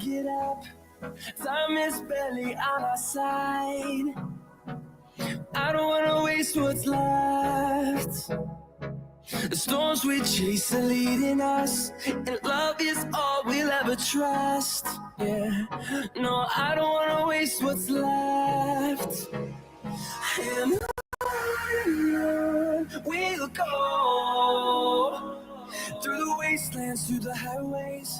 get up. Time is barely on our side. I don't wanna waste what's left. The storms we chase are leading us, and love is all we'll ever trust. Yeah, no, I don't wanna waste what's left. And on we'll go, through the wastelands, through the highways,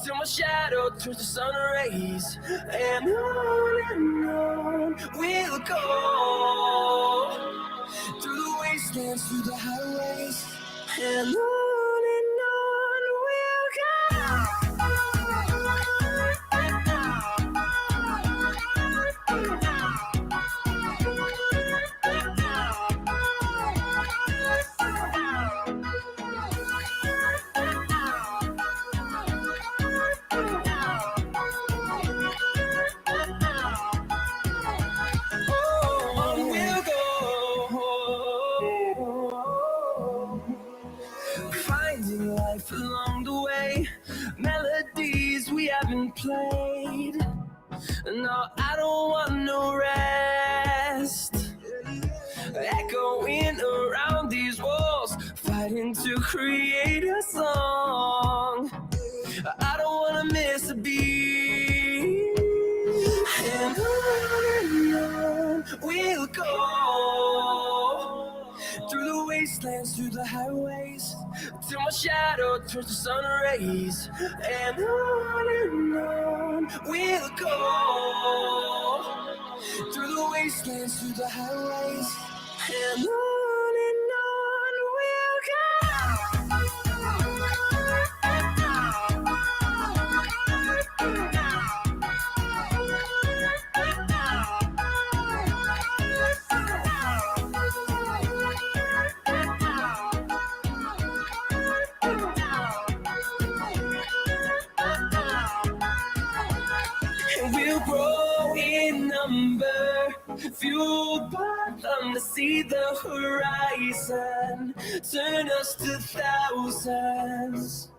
till my shadow turns to sun rays. And on we'll go, through the wastelands, through the highways, and on we'll along the way, melodies we haven't played. No, I don't want no rest. Echoing around these walls, fighting to create a song. I don't wanna miss a beat. And on we'll go, through the wastelands, through the highways, till my shadow turns to sun rays. And on we'll go, through the wastelands, through the highways, and on we'll go. We'll grow in number, fueled by them to see the horizon, turn us to thousands.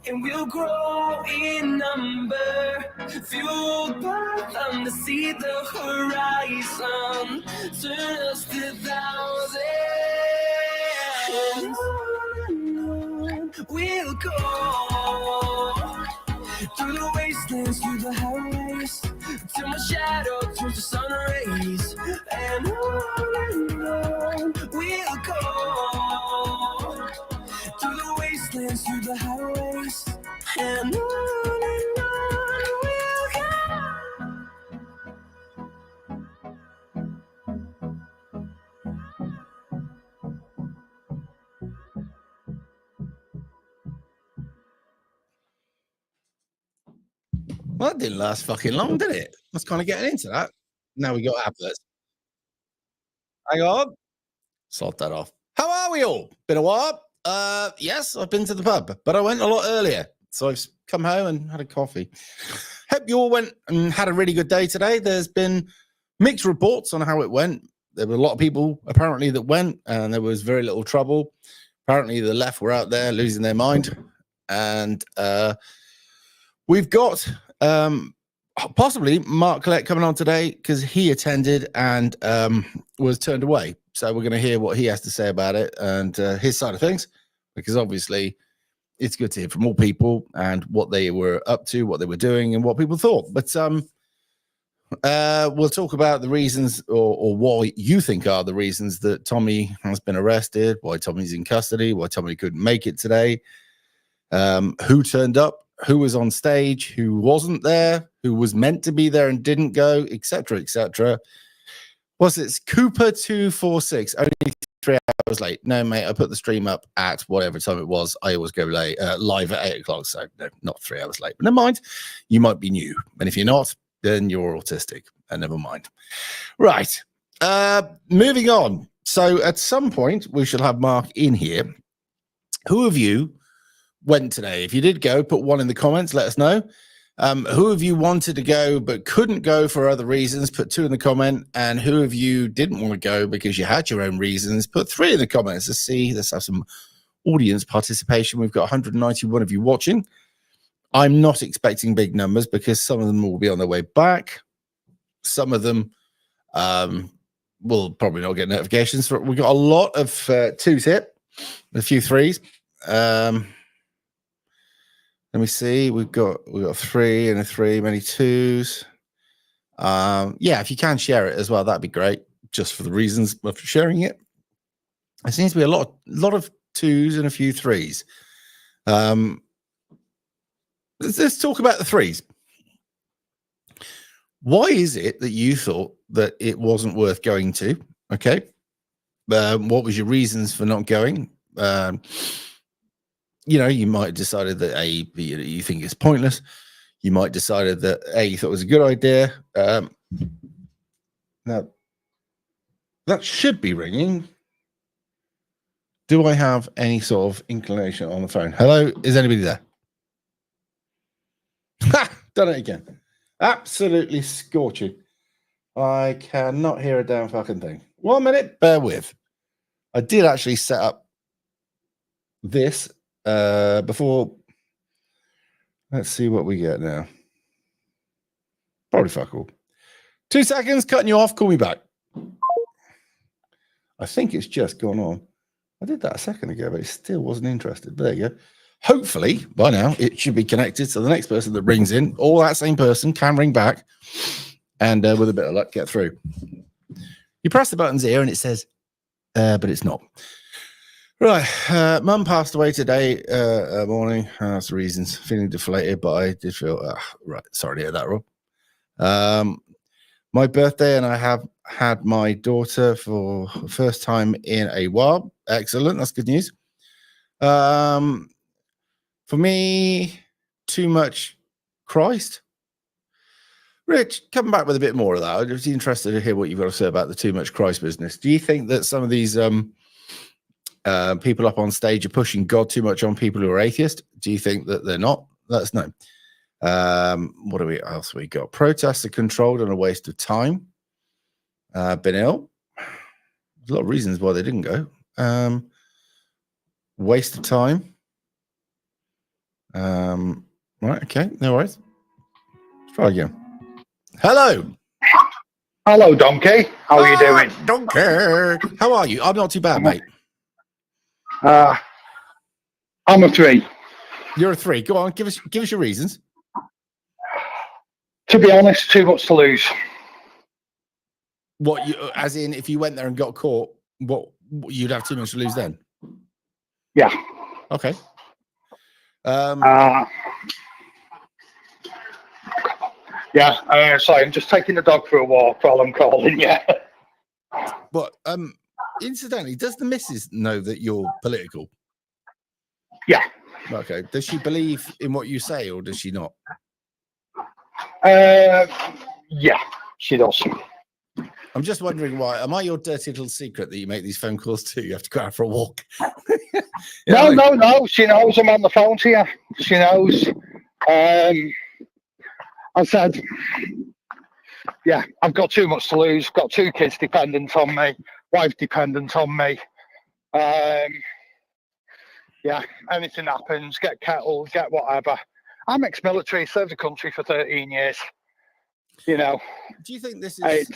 And we'll grow in number, fueled by them to see the horizon, turn us to thousands. And on we'll go, through the wastelands, through the highways, till my shadow turns to sun rays. And on we'll go, through the wastelands, through the highways, and on we'll go. Well, that didn't last fucking long, did it? That's kind of getting into that. Now we got adverts. Hang on. Sort that off. How are we all? Been a while. Yes, I've been to the pub, but I went a lot earlier. So I've come home and had a coffee. Hope you all went and had a really good day today. There's been mixed reports on how it went. There were a lot of people apparently that went, and there was very little trouble. Apparently the left were out there losing their mind. And we've got possibly Mark Collett coming on today because he attended and was turned away. So we're going to hear what he has to say about it and his side of things, because obviously it's good to hear from all people and what they were up to, what they were doing, and what people thought. But we'll talk about the reasons or what you think are the reasons that Tommy has been arrested, why Tommy's in custody, why Tommy couldn't make it today, who turned up, who was on stage, who wasn't there, who was meant to be there and didn't go, etc., etc. Was it Cooper 246? Only 3 hours late. No, mate, I put the stream up at whatever time it was. I always go late, live at 8 o'clock, so no, not 3 hours late. But never mind, you might be new, and if you're not, then you're autistic, and never mind. Right, moving on. So at some point, we shall have Mark in here. Who of you went today? If you did go, put one in the comments, let us know. Who of you wanted to go but couldn't go for other reasons, put 2 in the comment. And who of you didn't want to go because you had your own reasons, put 3 in the comments. Let's have some audience participation. We've got 191 of you watching I'm not expecting big numbers because some of them will be on their way back. Some of them will probably not get notifications. We've got a lot of twos here, a few threes. Let me see. We've got a 3 and a 3, many twos. Yeah, if you can share it as well, that'd be great. Just for the reasons of sharing it. There seems to be a lot of twos and a few threes. Let's talk about the threes. Why is it that you thought that it wasn't worth going to? Okay. What was your reasons for not going? You might have decided that you think it's pointless. You might have decided that you thought it was a good idea. Now, that should be ringing. Do I have any sort of inclination on the phone? Hello? Is anybody there? Ha! Done it again. Absolutely scorching. I cannot hear a damn fucking thing. 1 minute, bear with. I did actually set up this before. Let's see what we get now. Probably fuck all. 2 seconds, cutting you off. Call me back. I think it's just gone on. I did that a second ago, but it still wasn't interested. But there you go. Hopefully, by now, it should be connected. So the next person that rings in, or that same person can ring back and with a bit of luck, get through. You press the buttons here and it says, but it's not. Right. Mum passed away today morning. That's the reasons. Feeling deflated, but I did feel, right. Sorry to hear that, Rob. My birthday, and I have had my daughter for the first time in a while. Excellent. That's good news. For me, too much Christ. Rich, come back with a bit more of that. I'm just interested to hear what you've got to say about the too much Christ business. Do you think that some of these people up on stage are pushing God too much on people who are atheist? Do you think that they're not? Let us know. What else we got? Protests are controlled and a waste of time. Been ill. There's a lot of reasons why they didn't go. Waste of time. Right, okay, no worries. Let's try again. Hello. Hello, Donkey. How are you doing? Donkey. How are you? I'm not too bad, mate. I'm a 3. You're a 3. Go on, give us your reasons. To be honest, too much to lose. What you, as in, if you went there and got caught, what you'd have too much to lose then? Yeah. Okay. Yeah. Sorry, I'm just taking the dog for a walk while I'm calling you. But incidentally, does the missus know that you're political? Yeah. Okay. Does she believe in what you say, or does she not? Yeah, she does. I'm just wondering why. Am I your dirty little secret that you make these phone calls to? You have to go out for a walk. No. She knows I'm on the phone to you. She knows. I said, yeah, I've got too much to lose. Got 2 kids dependent on me, wife dependent on me. Yeah, anything happens, get kettled, get whatever. I'm ex-military, served the country for 13 years. You know. Do you think this is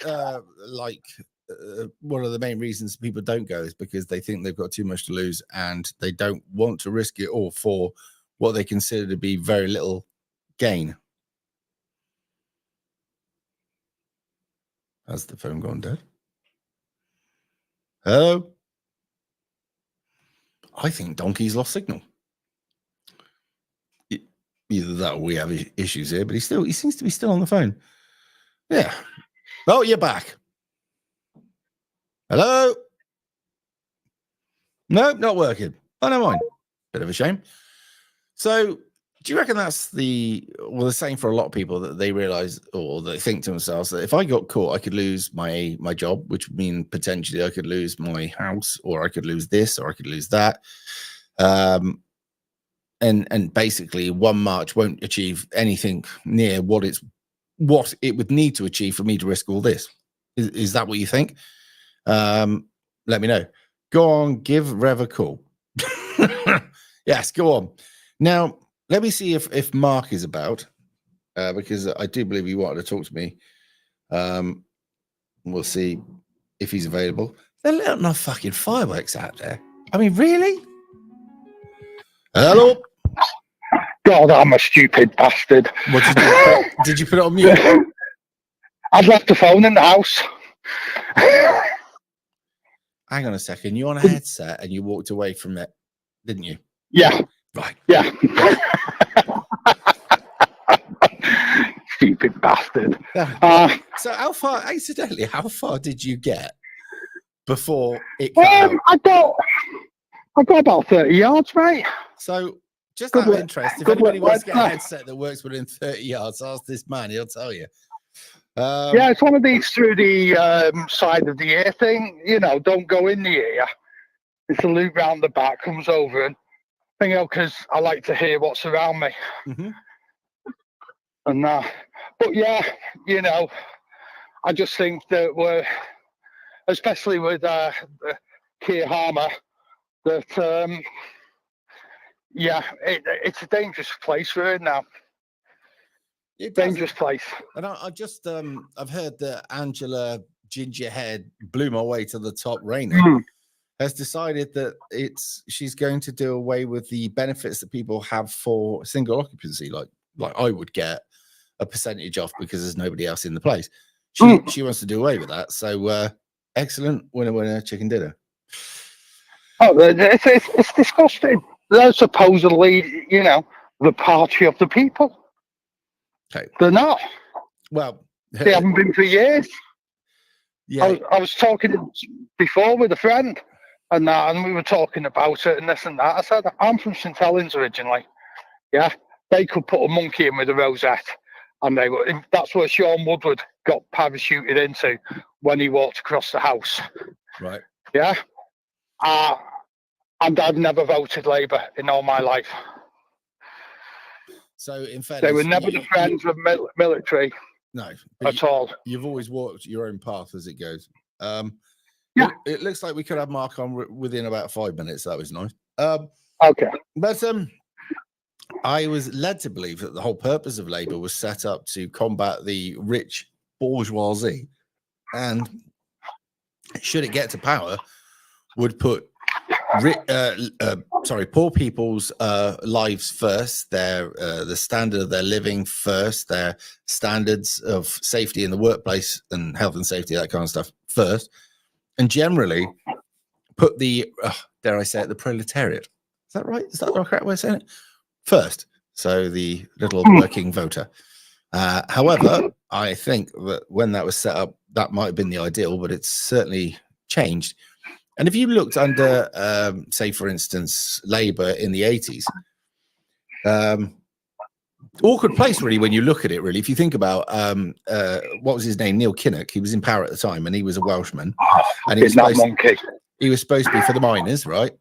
one of the main reasons people don't go is because they think they've got too much to lose and they don't want to risk it all for what they consider to be very little gain? Has the phone gone dead? Hello? I think Donkey's lost signal. Either that or we have issues here, but he seems to be still on the phone. Yeah. Oh, you're back. Hello? No, not working. Oh, never mind. Bit of a shame. So, do you reckon that's the same for a lot of people, that they realize or they think to themselves that if I got caught, I could lose my job, which would mean potentially I could lose my house, or I could lose this, or I could lose that. And basically one march won't achieve anything near what it would need to achieve for me to risk all this. Is that what you think? Let me know. Go on, give Rev a call. Yes, go on. Now, let me see if Mark is about, because I do believe he wanted to talk to me. We'll see if he's available. They're letting off fucking fireworks out there. I mean, really? Hello? God, I'm a stupid bastard. What did you do? Did you put it on mute? I'd left the phone in the house. Hang on a second. You're on a headset and you walked away from it, didn't you? Yeah. Right. Yeah. Stupid bastard. So how far, incidentally, how far did you get before it cut out? I got about 30 yards, mate. So just Good out of luck. interest, if Good anybody luck, wants to get a mate. headset that works within 30 yards, ask this man, he'll tell you. Yeah, it's one of these through the side of the ear thing. You know, don't go in the ear. It's a loop round the back, comes over, and you know, because I like to hear what's around me. Mm-hmm. And but yeah, you know, I just think that we're, especially with Keir Harmer, that yeah, it's a dangerous place we're in now. Dangerous place. And I just I've heard that Angela Gingerhead blew my way to the top Rayner has decided that she's going to do away with the benefits that people have for single occupancy, like I would get a percentage off because there's nobody else in the place. She wants to do away with that. So excellent, winner chicken dinner. Oh, it's disgusting. They're supposedly, you know, the party of the people. Okay. They're not. Well, they haven't been for years. Yeah. I was talking before with a friend and we were talking about it and this and that. I said, I'm from St Helens originally. Yeah. They could put a monkey in with a rosette and that's where Sean Woodward got parachuted into when he walked across the house. Right. Yeah. And I've never voted Labour in all my life. So in fact, they were never the friends of military. No, at all. You've always walked your own path as it goes. Yeah. It looks like we could have Mark on within about 5 minutes. That was nice. Okay. But I was led to believe that the whole purpose of Labour was set up to combat the rich bourgeoisie, and should it get to power, would put poor people's lives first, the standard of their living first, their standards of safety in the workplace and health and safety, that kind of stuff first, and generally put the dare I say it, the proletariat. Is that right? Is that the correct way of saying it? First, so the little working voter. However, I think that when that was set up, that might have been the ideal, but it's certainly changed. And if you looked under, say, for instance, Labour in the 80s, awkward place, really, when you look at it, really. If you think about, what was his name? Neil Kinnock. He was in power at the time, and he was a Welshman. And he was supposed to be for the miners, right?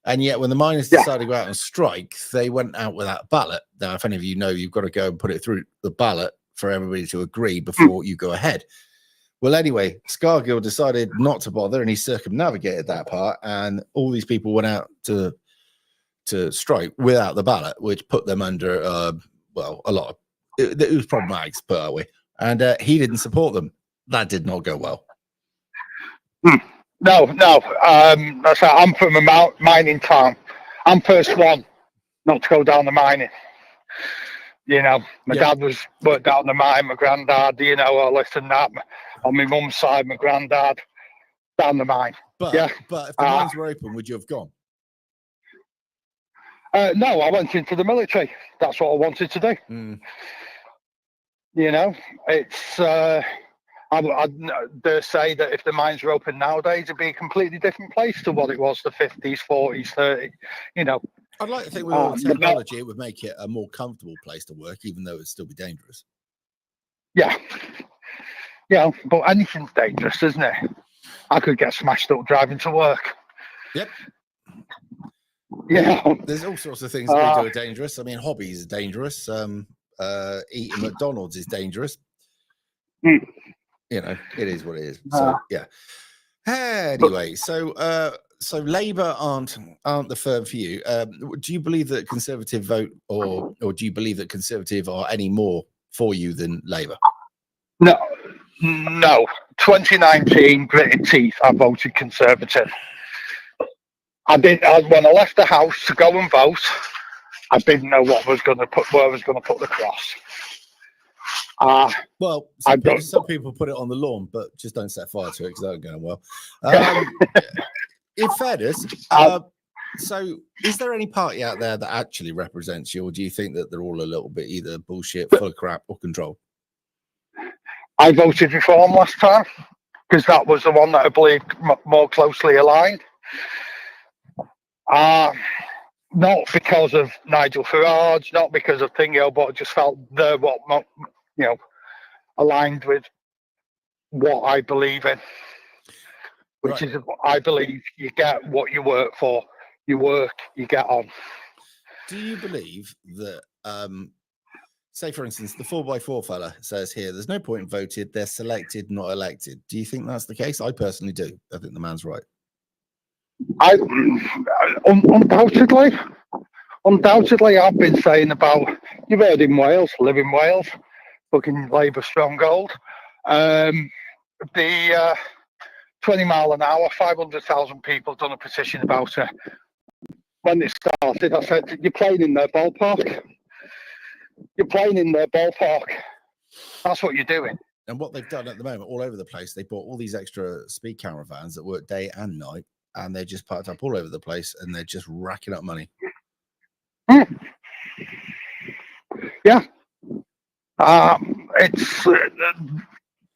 And yet when the miners decided to go out on strike, they went out without a ballot. Now, if any of you know, you've got to go and put it through the ballot for everybody to agree before you go ahead. Well, anyway, Scargill decided not to bother, and he circumnavigated that part, and all these people went out to strike without the ballot, which put them under, a lot of, it was problematic, put that way. And he didn't support them. That did not go well. No. That's how I'm from a mining town. I'm first one not to go down the mining. You know, my dad worked down the mine, my granddad, you know, all this and that. On my mum's side, my granddad down the mine. But if the mines were open, would you have gone? No, I went into the military. That's what I wanted to do. You know, it's I'd dare say that if the mines were open nowadays, it'd be a completely different place to what it was the 50s, 40s, 30s, you know. I'd like to think with all the technology, it would make it a more comfortable place to work, even though it'd still be dangerous. Yeah. Yeah, but anything's dangerous, isn't it? I could get smashed up driving to work. Yep. Yeah. There's all sorts of things that we do are dangerous. I mean, hobbies are dangerous. Eating McDonald's is dangerous. You know, it is what it is. So, yeah. Anyway, so So Labour aren't the firm for you. Do you believe that Conservative vote, or do you believe that Conservative are any more for you than Labour? No. 2019, gritted teeth, I voted Conservative. When I left the house to go and vote, I didn't know where I was going to put the cross. Well, some people put it on the lawn, but just don't set fire to it because that ain't going well. In fairness, so is there any party out there that actually represents you, or do you think that they're all a little bit either bullshit, full of crap, or control? I voted Reform last time because that was the one that I believe more closely aligned. Not because of Nigel Farage, not because of Thingo, but I just felt they're what aligned with what I believe in, which is I believe you get what you work for. You work, you get on. Do you believe that? Say, for instance, the 4x4 fella says here, there's no point in voted. They're selected, not elected. Do you think that's the case? I personally do. I think the man's right. Undoubtedly, I've been saying about, you've heard in Wales, live in Wales, fucking Labour stronghold. The 20 mile an hour, 500,000 people done a petition about it. When it started, I said, you're playing in their ballpark. You're playing in their ballpark. That's what you're doing. And what they've done at the moment, all over the place, they bought all these extra speed camera vans that work day and night, and they're just parked up all over the place, and they're just racking up money. Yeah. It's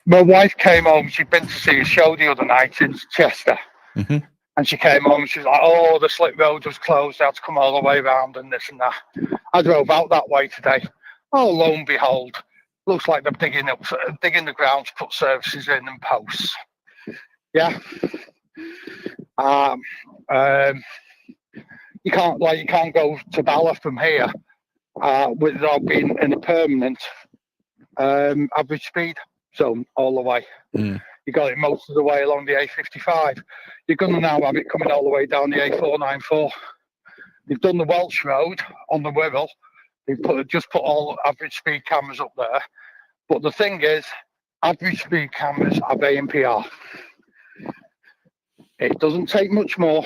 my wife came home. She'd been to see a show the other night in Chester. Mm-hmm. And she came home and she was like, oh, the slip road was closed. I had to come all the way around and this and that. I drove out that way today. Oh, lo and behold, looks like they're digging the ground to put services in and posts. Yeah. You can't go to Bala from here without being in a permanent average speed zone all the way. Mm. You got it most of the way along the A55. You're going to now have it coming all the way down the A494. They've done the Welsh Road on the Wirral. They've just put all average speed cameras up there. But the thing is, average speed cameras have ANPR. It doesn't take much more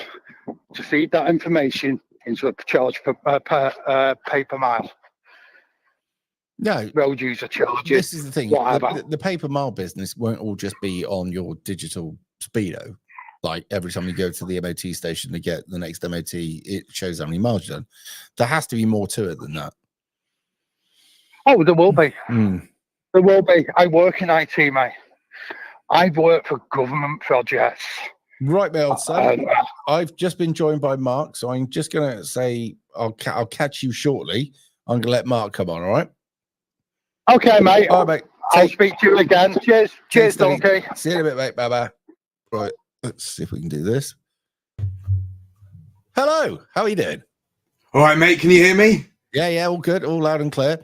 to feed that information into a charge per paper mile. No, road user charges. This is the thing. The paper mile business won't all just be on your digital speedo. Like every time you go to the MOT station to get the next MOT, it shows how many miles you've done. There has to be more to it than that. Oh, there will be. Mm. There will be. I work in IT, mate. I've worked for government projects. Right, my old son. I've just been joined by Mark, so I'm just going to say I'll catch you shortly. I'm going to let Mark come on, all right? Okay, mate. All right, mate. I'll speak to you again. Cheers, Donkey. See you in a bit, mate. Bye-bye. Right, let's see if we can do this. Hello, how are you doing? All right, mate. Can you hear me? Yeah, all good, all loud and clear.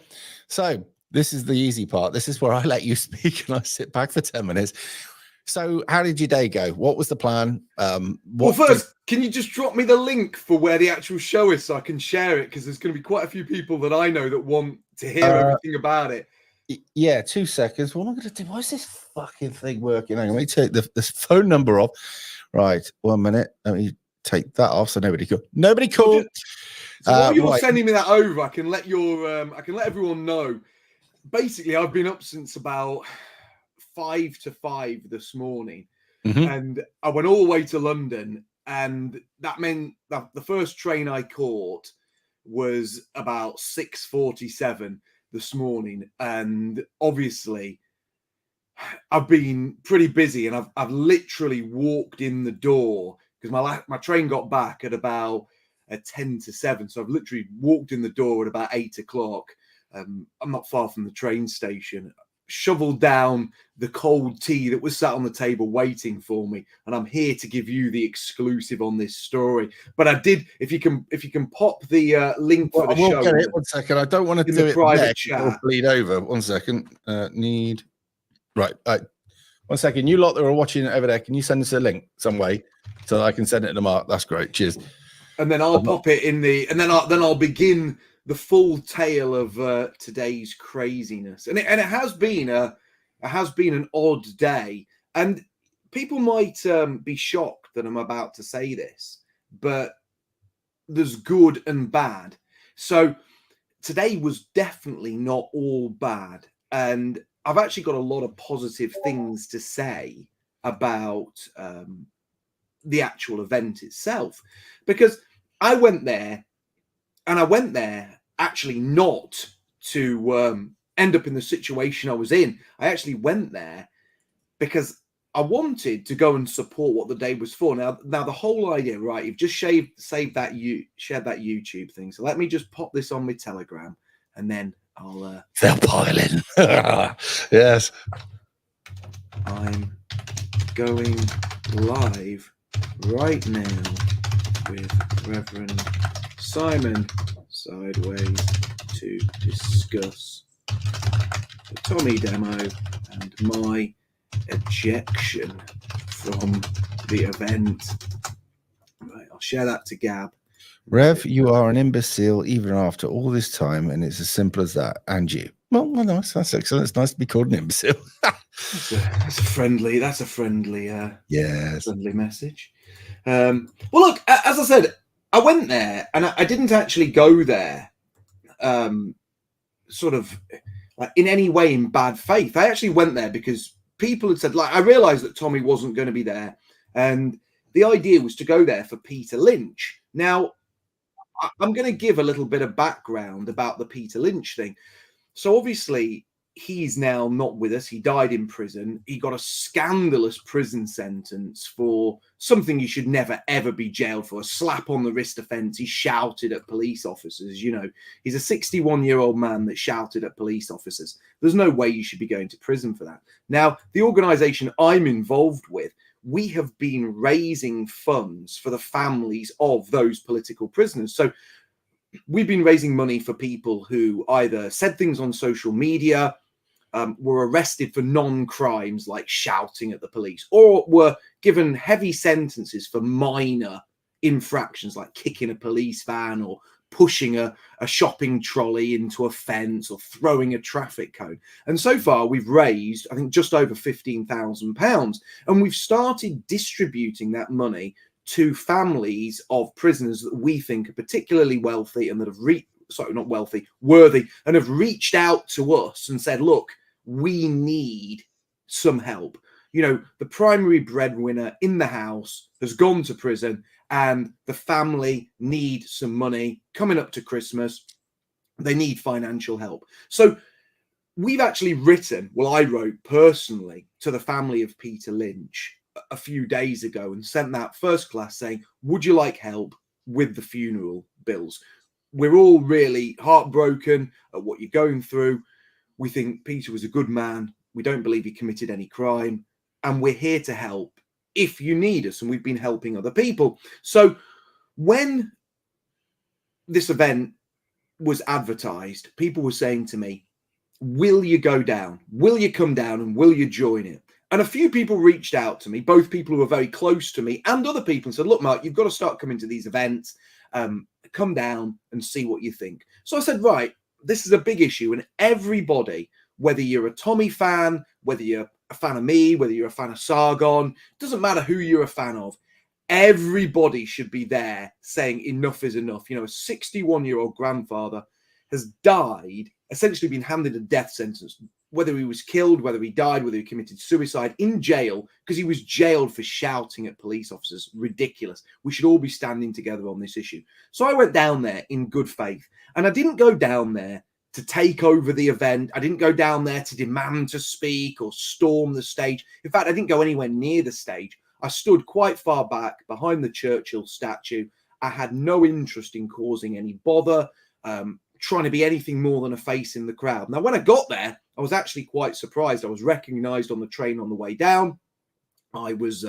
So this is the easy part. This is where I let you speak and I sit back for 10 minutes. So how did your day go? What was the plan? Well, first, can you just drop me the link for where the actual show is so I can share it? Because there's going to be quite a few people that I know that want to hear everything about it. Yeah, 2 seconds. What am I going to do? Why is this fucking thing working? Hang on, let me take this phone number off. Right, 1 minute. Let me take that off so nobody called. So while you're sending me that over, I can let everyone know. Basically, I've been up since about 5 to 5 this morning, and I went all the way to London, and that meant that the first train I caught was about 6:47 this morning, and obviously I've been pretty busy, and I've literally walked in the door because my train got back at about 10 to 7, so I've literally walked in the door at about 8 o'clock. I'm not far from the train station. Shoveled down the cold tea that was sat on the table waiting for me, and I'm here to give you the exclusive on this story. But I did, if you can pop the link for the show. I will get it. 1 second. I don't want to do it private chat. It'll bleed over. 1 second. Right. 1 second. You lot that are watching over there, can you send us a link some way so that I can send it to Mark? That's great. Cheers. And then I'll pop it in the, and then I'll begin the full tale of today's craziness. And it has been an odd day, and people might be shocked that I'm about to say this, but there's good and bad. So today was definitely not all bad, and I've actually got a lot of positive things to say about the actual event itself, because I went there, and I went there actually not to end up in the situation I was in. I actually went there because I wanted to go and support what the day was for. Now the whole idea, right? You've just shared that YouTube thing. So let me just pop this on my Telegram, and then I'll. They'll pile in. Yes. I'm going live right now with Reverend Simon Sideways to discuss the Tommy demo and my ejection from the event. Right, I'll share that to Gab. Rev, you are an imbecile even after all this time, and it's as simple as that. And you. Well, nice. That's excellent. It's nice to be called an imbecile. That's a friendly yes, friendly message. Well, look, as I said, I went there, and I didn't actually go there sort of like in any way in bad faith. I actually went there because people had said, like, I realized that Tommy wasn't going to be there, and the idea was to go there for Peter Lynch. Now, I'm going to give a little bit of background about the Peter Lynch thing. So obviously, he's now not with us. He died in prison. He got a scandalous prison sentence for something you should never, ever be jailed for, a slap on the wrist offense. He shouted at police officers. You know, he's a 61-year-old man that shouted at police officers. There's no way you should be going to prison for that. Now, the organization I'm involved with, we have been raising funds for the families of those political prisoners. So we've been raising money for people who either said things on social media, were arrested for non-crimes like shouting at the police, or were given heavy sentences for minor infractions like kicking a police van or pushing a shopping trolley into a fence or throwing a traffic cone. And so far we've raised, I think, just over £15,000, and we've started distributing that money to families of prisoners that we think are particularly wealthy and that have worthy, and have reached out to us and said, look, we need some help. You know, the primary breadwinner in the house has gone to prison, and the family need some money coming up to Christmas. They need financial help. So we've actually I wrote personally to the family of Peter Lynch a few days ago and sent that first class saying, would you like help with the funeral bills? We're all really heartbroken at what you're going through. We think Peter was a good man. We don't believe he committed any crime, and we're here to help if you need us. And we've been helping other people. So when this event was advertised, people were saying to me, will you go down? Will you come down, and will you join it? And a few people reached out to me, both people who were very close to me and other people, and said, look, Mark, you've got to start coming to these events. Come down and see what you think. So I said, right, this is a big issue, and everybody, whether you're a Tommy fan, whether you're a fan of me, whether you're a fan of Sargon, doesn't matter who you're a fan of, everybody should be there saying enough is enough. You know, a 61-year-old grandfather has died, essentially been handed a death sentence, whether he was killed, whether he died, whether he committed suicide, in jail because he was jailed for shouting at police officers. Ridiculous. We should all be standing together on this issue. So I went down there in good faith, and I didn't go down there to take over the event. I didn't go down there to demand to speak or storm the stage. In fact, I didn't go anywhere near the stage. I stood quite far back behind the Churchill statue. I had no interest in causing any bother, trying to be anything more than a face in the crowd. Now, when I got there, I was actually quite surprised. I was recognized on the train on the way down. I was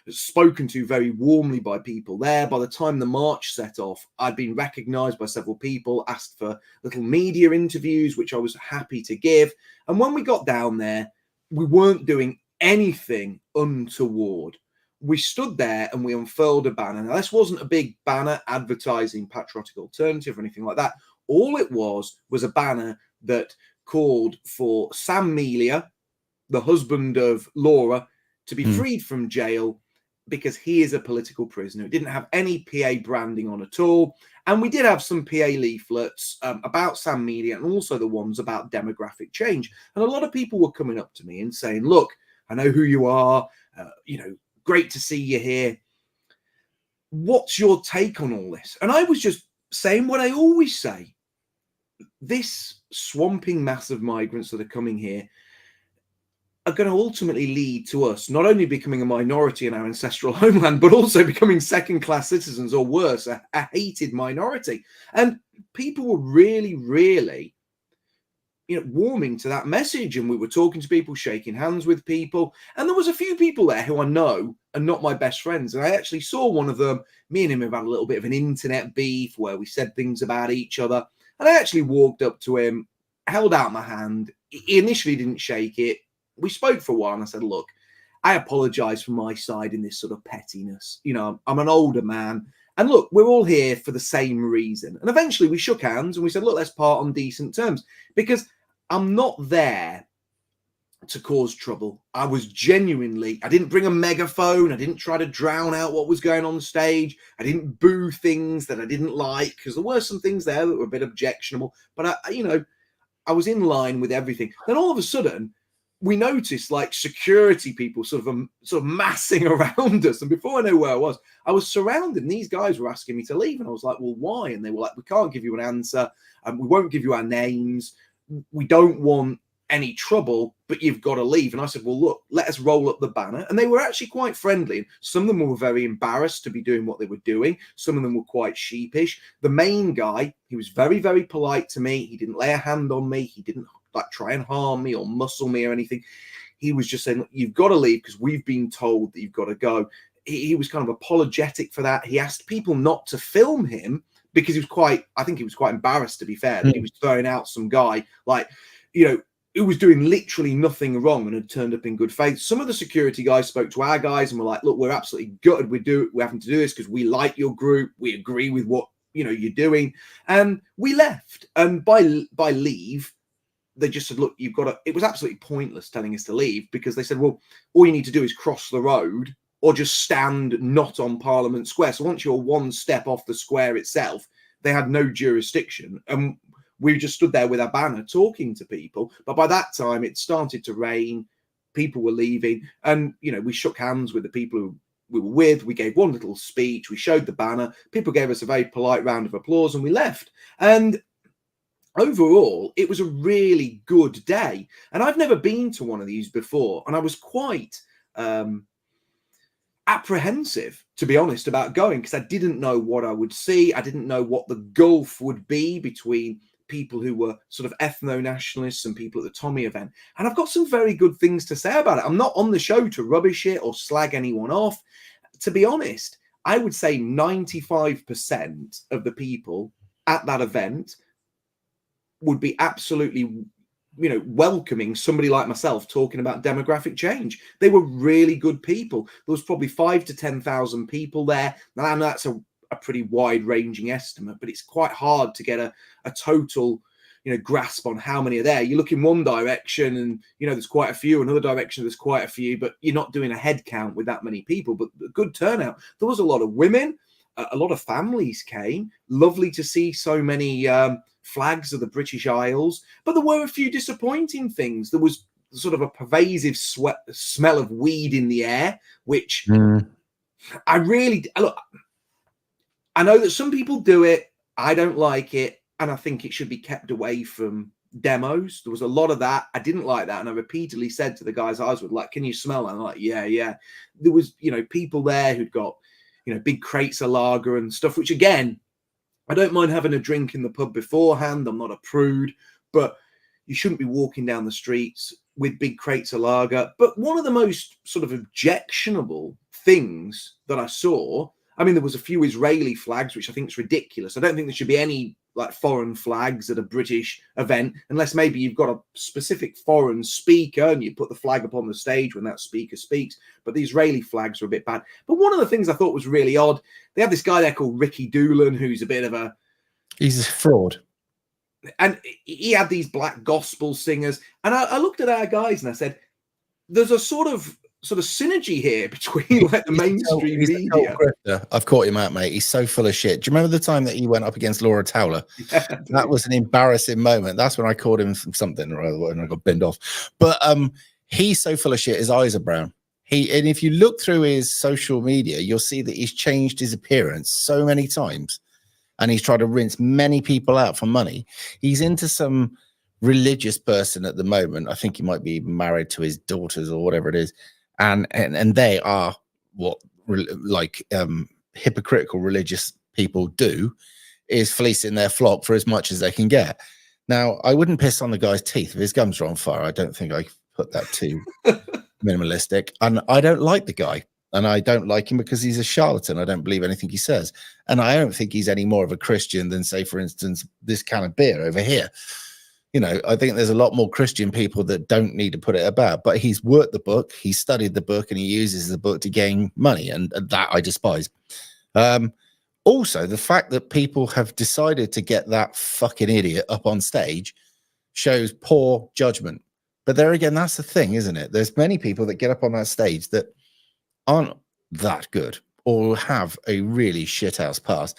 spoken to very warmly by people there. By the time the march set off, I'd been recognized by several people, asked for little media interviews, which I was happy to give. And when we got down there, we weren't doing anything untoward. We stood there and we unfurled a banner. Now, this wasn't a big banner advertising Patriotic Alternative or anything like that. All it was a banner that called for Sam Melia, the husband of Laura, to be freed from jail because he is a political prisoner. It didn't have any PA branding on at all. And we did have some PA leaflets about Sam Melia and also the ones about demographic change. And a lot of people were coming up to me and saying, look, I know who you are, great to see you here. What's your take on all this? And I was just saying what I always say. This swamping mass of migrants that are coming here are going to ultimately lead to us not only becoming a minority in our ancestral homeland, but also becoming second-class citizens, or worse, a hated minority. And people were really, really, warming to that message. And we were talking to people, shaking hands with people. And there was a few people there who I know are not my best friends. And I actually saw one of them. Me and him have had a little bit of an internet beef where we said things about each other. And I actually walked up to him, held out my hand. He initially didn't shake it. We spoke for a while and I said, look, I apologize for my side in this sort of pettiness. I'm an older man. And look, we're all here for the same reason. And eventually we shook hands and we said, look, let's part on decent terms, because I'm not there to cause trouble. I didn't bring a megaphone. I didn't try to drown out what was going on stage. I didn't boo things that I didn't like, because there were some things there that were a bit objectionable. But I was in line with everything. Then all of a sudden, we noticed like security people sort of massing around us. And before I knew where I was surrounded. And these guys were asking me to leave. And I was like, well, why? And they were like, we can't give you an answer. We won't give you our names. We don't want any trouble, but you've got to leave. And I said, well, look, let us roll up the banner. And they were actually quite friendly. Some of them were very embarrassed to be doing what they were doing. Some of them were quite sheepish. The main guy, he was very, very polite to me. He didn't lay a hand on me. He didn't try and harm me or muscle me or anything. He was just saying, you've got to leave because we've been told that you've got to go. He was kind of apologetic for that. He asked people not to film him because he was quite embarrassed, to be fair, that he was throwing out some guy who was doing literally nothing wrong and had turned up in good faith. Some of the security guys spoke to our guys and were like, look, we're absolutely gutted we're having to do this because we like your group. We agree with what you're doing. And we left. And by leave, they just said, look, you've got to, it was absolutely pointless telling us to leave, because they said, well, all you need to do is cross the road or just stand not on Parliament Square. So once you're one step off the square itself, they had no jurisdiction. And we just stood there with our banner talking to people. But by that time, it started to rain. People were leaving. And, we shook hands with the people who we were with. We gave one little speech. We showed the banner. People gave us a very polite round of applause and we left. And overall, it was a really good day. And I've never been to one of these before. And I was quite apprehensive, to be honest, about going, because I didn't know what I would see. I didn't know what the gulf would be between people who were sort of ethno-nationalists and people at the Tommy event. And I've got some very good things to say about it. I'm not on the show to rubbish it or slag anyone off. To be honest, I would say 95% of the people at that event would be absolutely, welcoming somebody like myself talking about demographic change. They were really good people. There was probably 5,000 to 10,000 people there. Now, that's a pretty wide-ranging estimate, but it's quite hard to get a total, grasp on how many are there. You look in one direction and, there's quite a few. Another direction, there's quite a few, but you're not doing a head count with that many people. But a good turnout. There was a lot of women. A lot of families came. Lovely to see so many flags of the British Isles. But there were a few disappointing things. There was sort of a pervasive smell of weed in the air, which I know that some people do it. I don't like it. And I think it should be kept away from demos. There was a lot of that. I didn't like that. And I repeatedly said to the guys I was with, like, can you smell that? And I'm like, yeah. There was, people there who'd got, big crates of lager and stuff, which again, I don't mind having a drink in the pub beforehand. I'm not a prude, but you shouldn't be walking down the streets with big crates of lager. But one of the most sort of objectionable things that I saw, I mean, there was a few Israeli flags, which I think is ridiculous. I don't think there should be any like foreign flags at a British event, unless maybe you've got a specific foreign speaker and you put the flag up on the stage when that speaker speaks. But the Israeli flags are a bit bad. But one of the things I thought was really odd, they have this guy there called Ricky Doolan, who's a bit of a... He's a fraud. And he had these black gospel singers. And I looked at our guys and I said, there's a sort of synergy here between like the mainstream media. I've caught him out, mate. He's so full of shit. Do you remember the time that he went up against Laura Towler? Yeah, that was an embarrassing moment. That's when I called him something or other and I got binned off. But he's so full of shit. His eyes are brown. And if you look through his social media, you'll see that he's changed his appearance so many times, and he's tried to rinse many people out for money. He's into some religious person at the moment. I think he might be married to his daughters or whatever it is. And they are what hypocritical religious people do, is fleecing their flock for as much as they can get. Now, I wouldn't piss on the guy's teeth if his gums are on fire. I don't think I put that too minimalistic. And I don't like the guy, and I don't like him because he's a charlatan. I don't believe anything he says, and I don't think he's any more of a Christian than, say, for instance, this can of beer over here. You know, I think there's a lot more Christian people that don't need to put it about, but he's worked the book, he's studied the book, and he uses the book to gain money, and that I despise. Also, the fact that people have decided to get that fucking idiot up on stage shows poor judgment. But there again, that's the thing, isn't it? There's many people that get up on that stage that aren't that good or have a really shithouse past.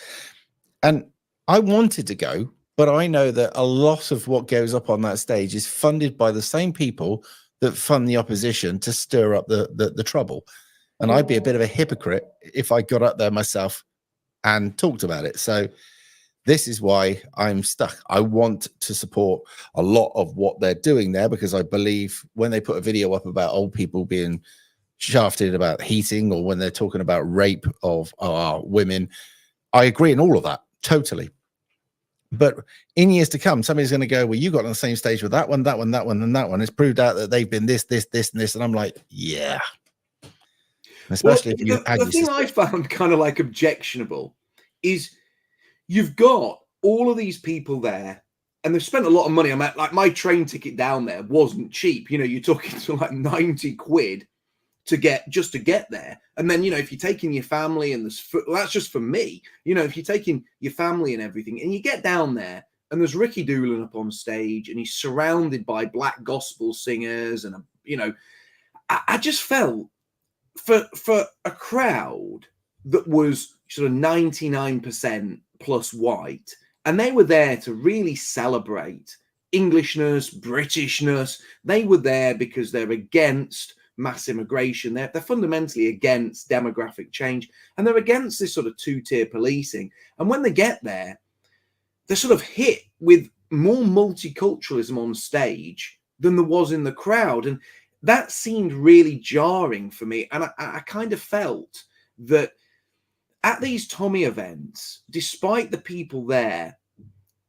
And I wanted to go, but I know that a lot of what goes up on that stage is funded by the same people that fund the opposition to stir up the trouble. And I'd be a bit of a hypocrite if I got up there myself and talked about it. So this is why I'm stuck. I want to support a lot of what they're doing there, because I believe when they put a video up about old people being shafted about heating, or when they're talking about rape of women, I agree in all of that, totally. But in years to come, somebody's going to go, well, you got on the same stage with that one, that one, that one, and that one. It's proved out that they've been this, this, this, and this. And I'm like, yeah. Especially if you the thing I found kind of like objectionable is you've got all of these people there, and they've spent a lot of money. I mean, like, my train ticket down there wasn't cheap. You know, you're talking to like 90 quid to get there. And then, you know, if you're taking your family and that's just for me, you know, if you're taking your family and everything, and you get down there and there's Ricky Doolan up on stage and he's surrounded by black gospel singers, and, you know, I just felt for a crowd that was sort of 99% plus white, and they were there to really celebrate Englishness, Britishness. They were there because they're against mass immigration. They're fundamentally against demographic change, and they're against this sort of two-tier policing. And when they get there, they're sort of hit with more multiculturalism on stage than there was in the crowd. And that seemed really jarring for me. And I kind of felt that at these Tommy events, despite the people there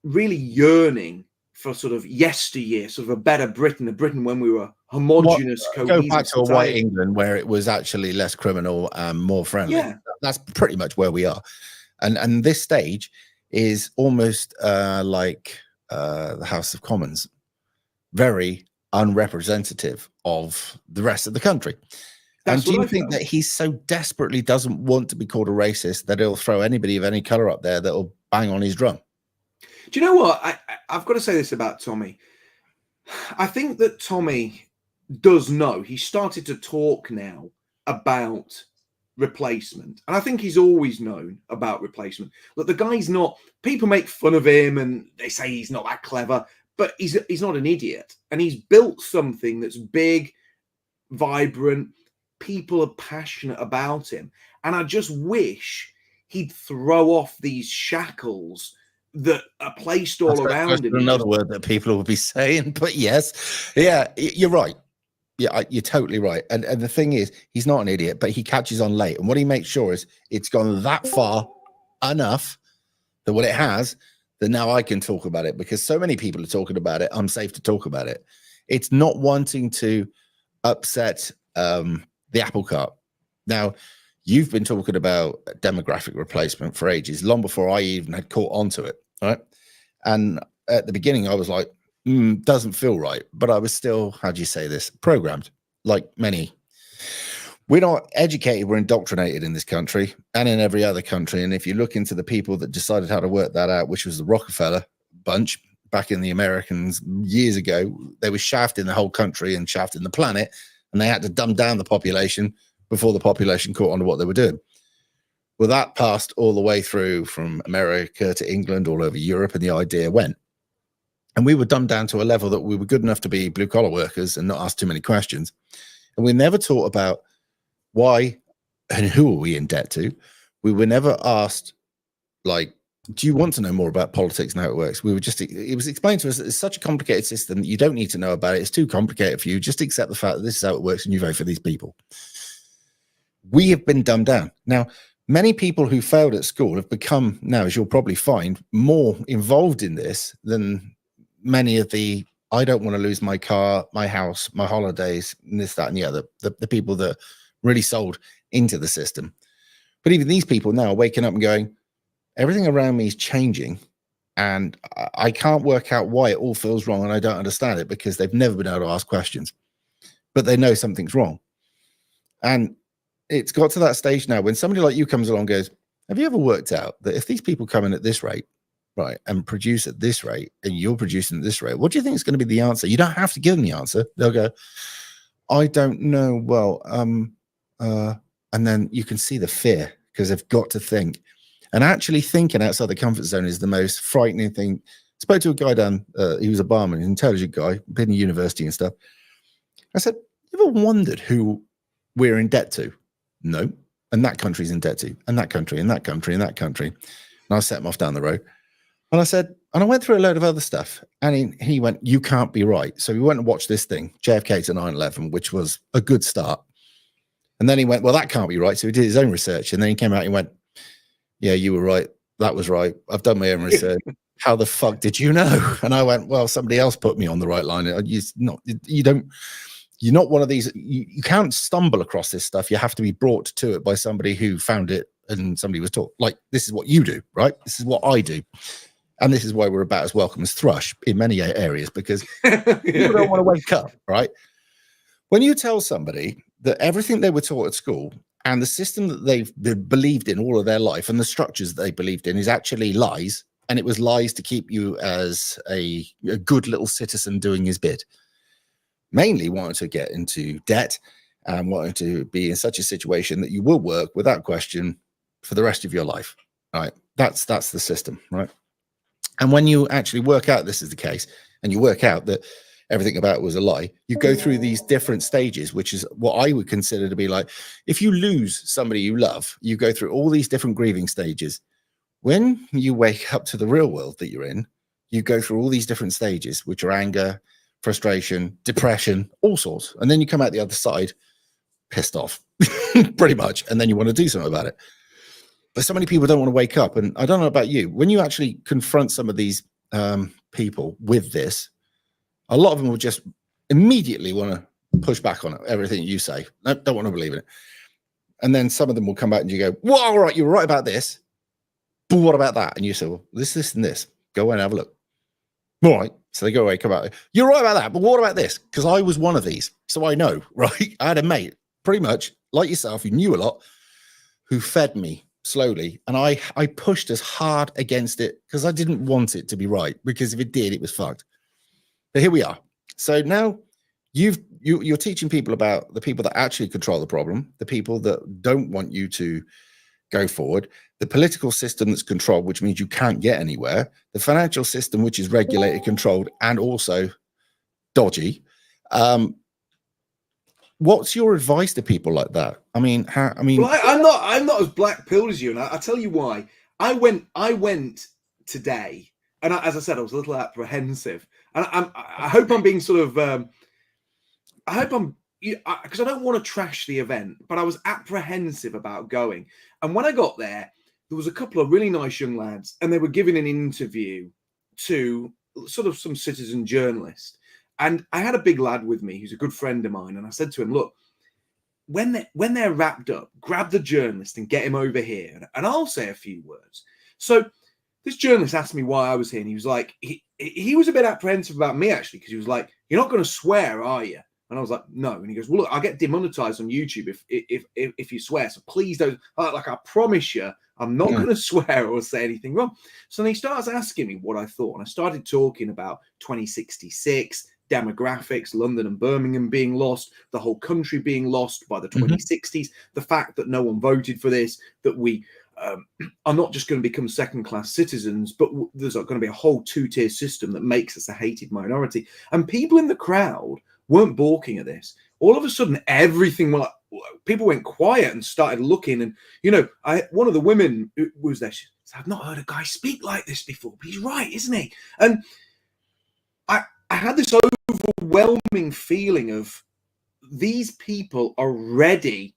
really yearning for sort of yesteryear, sort of a better Britain, a Britain when we were homogenous, cohesive. Go back to a white England where it was actually less criminal and more friendly. Yeah. That's pretty much where we are. And this stage is almost like the House of Commons, very unrepresentative of the rest of the country. And do you think that he so desperately doesn't want to be called a racist that he'll throw anybody of any color up there that'll bang on his drum? Do you know what? I've got to say this about Tommy. I think that Tommy does know. He started to talk now about replacement. And I think he's always known about replacement. Look, the guy's not... People make fun of him and they say he's not that clever, but he's not an idiot. And he's built something that's big, vibrant. People are passionate about him. And I just wish he'd throw off these shackles that are placed all around him. Another word that people will be saying, but yes, yeah, you're right. Yeah, you're totally right. And the thing is, he's not an idiot, but he catches on late. And what he makes sure is it's gone that far enough that what it has, that now I can talk about it, because so many people are talking about it. I'm safe to talk about it. It's not wanting to upset the apple cart. Now, you've been talking about demographic replacement for ages, long before I even had caught onto it. Right. And at the beginning, I was like, doesn't feel right. But I was still, how do you say this, programmed, like many. We're not educated, we're indoctrinated in this country and in every other country. And if you look into the people that decided how to work that out, which was the Rockefeller bunch back in the Americans years ago, they were shafting the whole country and shafting the planet, and they had to dumb down the population before the population caught on to what they were doing. Well, that passed all the way through from America to England, all over Europe, and the idea went. And we were dumbed down to a level that we were good enough to be blue-collar workers and not ask too many questions. And we never taught about why and who are we in debt to. We were never asked, like, do you want to know more about politics and how it works? We were just, it was explained to us that it's such a complicated system that you don't need to know about it. It's too complicated for you. Just accept the fact that this is how it works and you vote for these people. We have been dumbed down. Now, many people who failed at school have become, now, as you'll probably find, more involved in this than many of the, I don't want to lose my car, my house, my holidays, and this, that, and the other, the people that really sold into the system. But even these people now are waking up and going, everything around me is changing, and I can't work out why it all feels wrong, and I don't understand it because they've never been able to ask questions, but they know something's wrong. And it's got to that stage now when somebody like you comes along and goes, have you ever worked out that if these people come in at this rate, right, and produce at this rate, and you're producing at this rate, what do you think is going to be the answer? You don't have to give them the answer. They'll go, I don't know. Well, and then you can see the fear because they've got to think. And actually thinking outside the comfort zone is the most frightening thing. Spoke to a guy down, he was a barman, an intelligent guy, been in university and stuff. I said, you ever wondered who we're in debt to? No. And that country's in debt to, and that country, and that country, and that country. And I set him off down the road. And I said, and I went through a load of other stuff. And he went, you can't be right. So we went and watched this thing, JFK to 9/11, which was a good start. And then he went, well, that can't be right. So he did his own research. And then he came out and went, yeah, you were right. That was right. I've done my own research. How the fuck did you know? And I went, well, somebody else put me on the right line. You're not one of these. You can't stumble across this stuff. You have to be brought to it by somebody who found it and somebody was taught. Like, this is what you do, right? This is what I do. And this is why we're about as welcome as thrush in many areas, because people don't want to wake up, right? When you tell somebody that everything they were taught at school and the system that they've believed in all of their life and the structures that they believed in is actually lies, and it was lies to keep you as a good little citizen doing his bit, mainly wanting to get into debt and wanting to be in such a situation that you will work without question for the rest of your life, right? That's the system, right? And when you actually work out this is the case, and you work out that everything about it was a lie, you go through these different stages, which is what I would consider to be like, if you lose somebody you love, you go through all these different grieving stages. When you wake up to the real world that you're in, you go through all these different stages, which are anger, frustration, depression, all sorts. And then you come out the other side pissed off, pretty much. And then you want to do something about it. But so many people don't want to wake up. And I don't know about you, when you actually confront some of these people with this, a lot of them will just immediately want to push back on it, everything you say. No, don't want to believe in it. And then some of them will come back and you go, well, all right, you were right about this, but what about that? And you say, well, this, and this. Go away and have a look. All right. So they go away, come out. You're right about that, but what about this? Because I was one of these. So I know, right? I had a mate, pretty much like yourself, who knew a lot, who fed me slowly. And I pushed as hard against it because I didn't want it to be right, because if it did, it was fucked. But here we are. So now you're teaching people about the people that actually control the problem, the people that don't want you to go forward, the political system that's controlled, which means you can't get anywhere, the financial system, which is regulated, controlled, and also dodgy. What's your advice to people like that? I mean, well, I'm not as black pilled as you, and I tell you why. I went today, and as I said, I was a little apprehensive, and I hope I'm being sort of, I hope I'm, because I don't want to trash the event, but I was apprehensive about going. And when I got there was a couple of really nice young lads, and they were giving an interview to sort of some citizen journalist. And I had a big lad with me who's a good friend of mine, and I said to him, look, when they're wrapped up, grab the journalist and get him over here, and I'll say a few words. So this journalist asked me why I was here, and he was like, he was a bit apprehensive about me, actually, because he was like, you're not going to swear, are you? And I was like, no. And he goes, well, look, I get demonetized on YouTube if you swear, so please don't. Like, I promise you, I'm not going to swear or say anything wrong. So then he starts asking me what I thought, and I started talking about 2066, demographics, London and Birmingham being lost, the whole country being lost by the 2060s, the fact that no one voted for this, that we are not just going to become second-class citizens, but there's going to be a whole two-tier system that makes us a hated minority. And people in the crowd weren't balking at this. All of a sudden, people went quiet and started looking. And, you know, one of the women who was there, she said, I've not heard a guy speak like this before, but he's right, isn't he? And I had this overwhelming feeling of these people are ready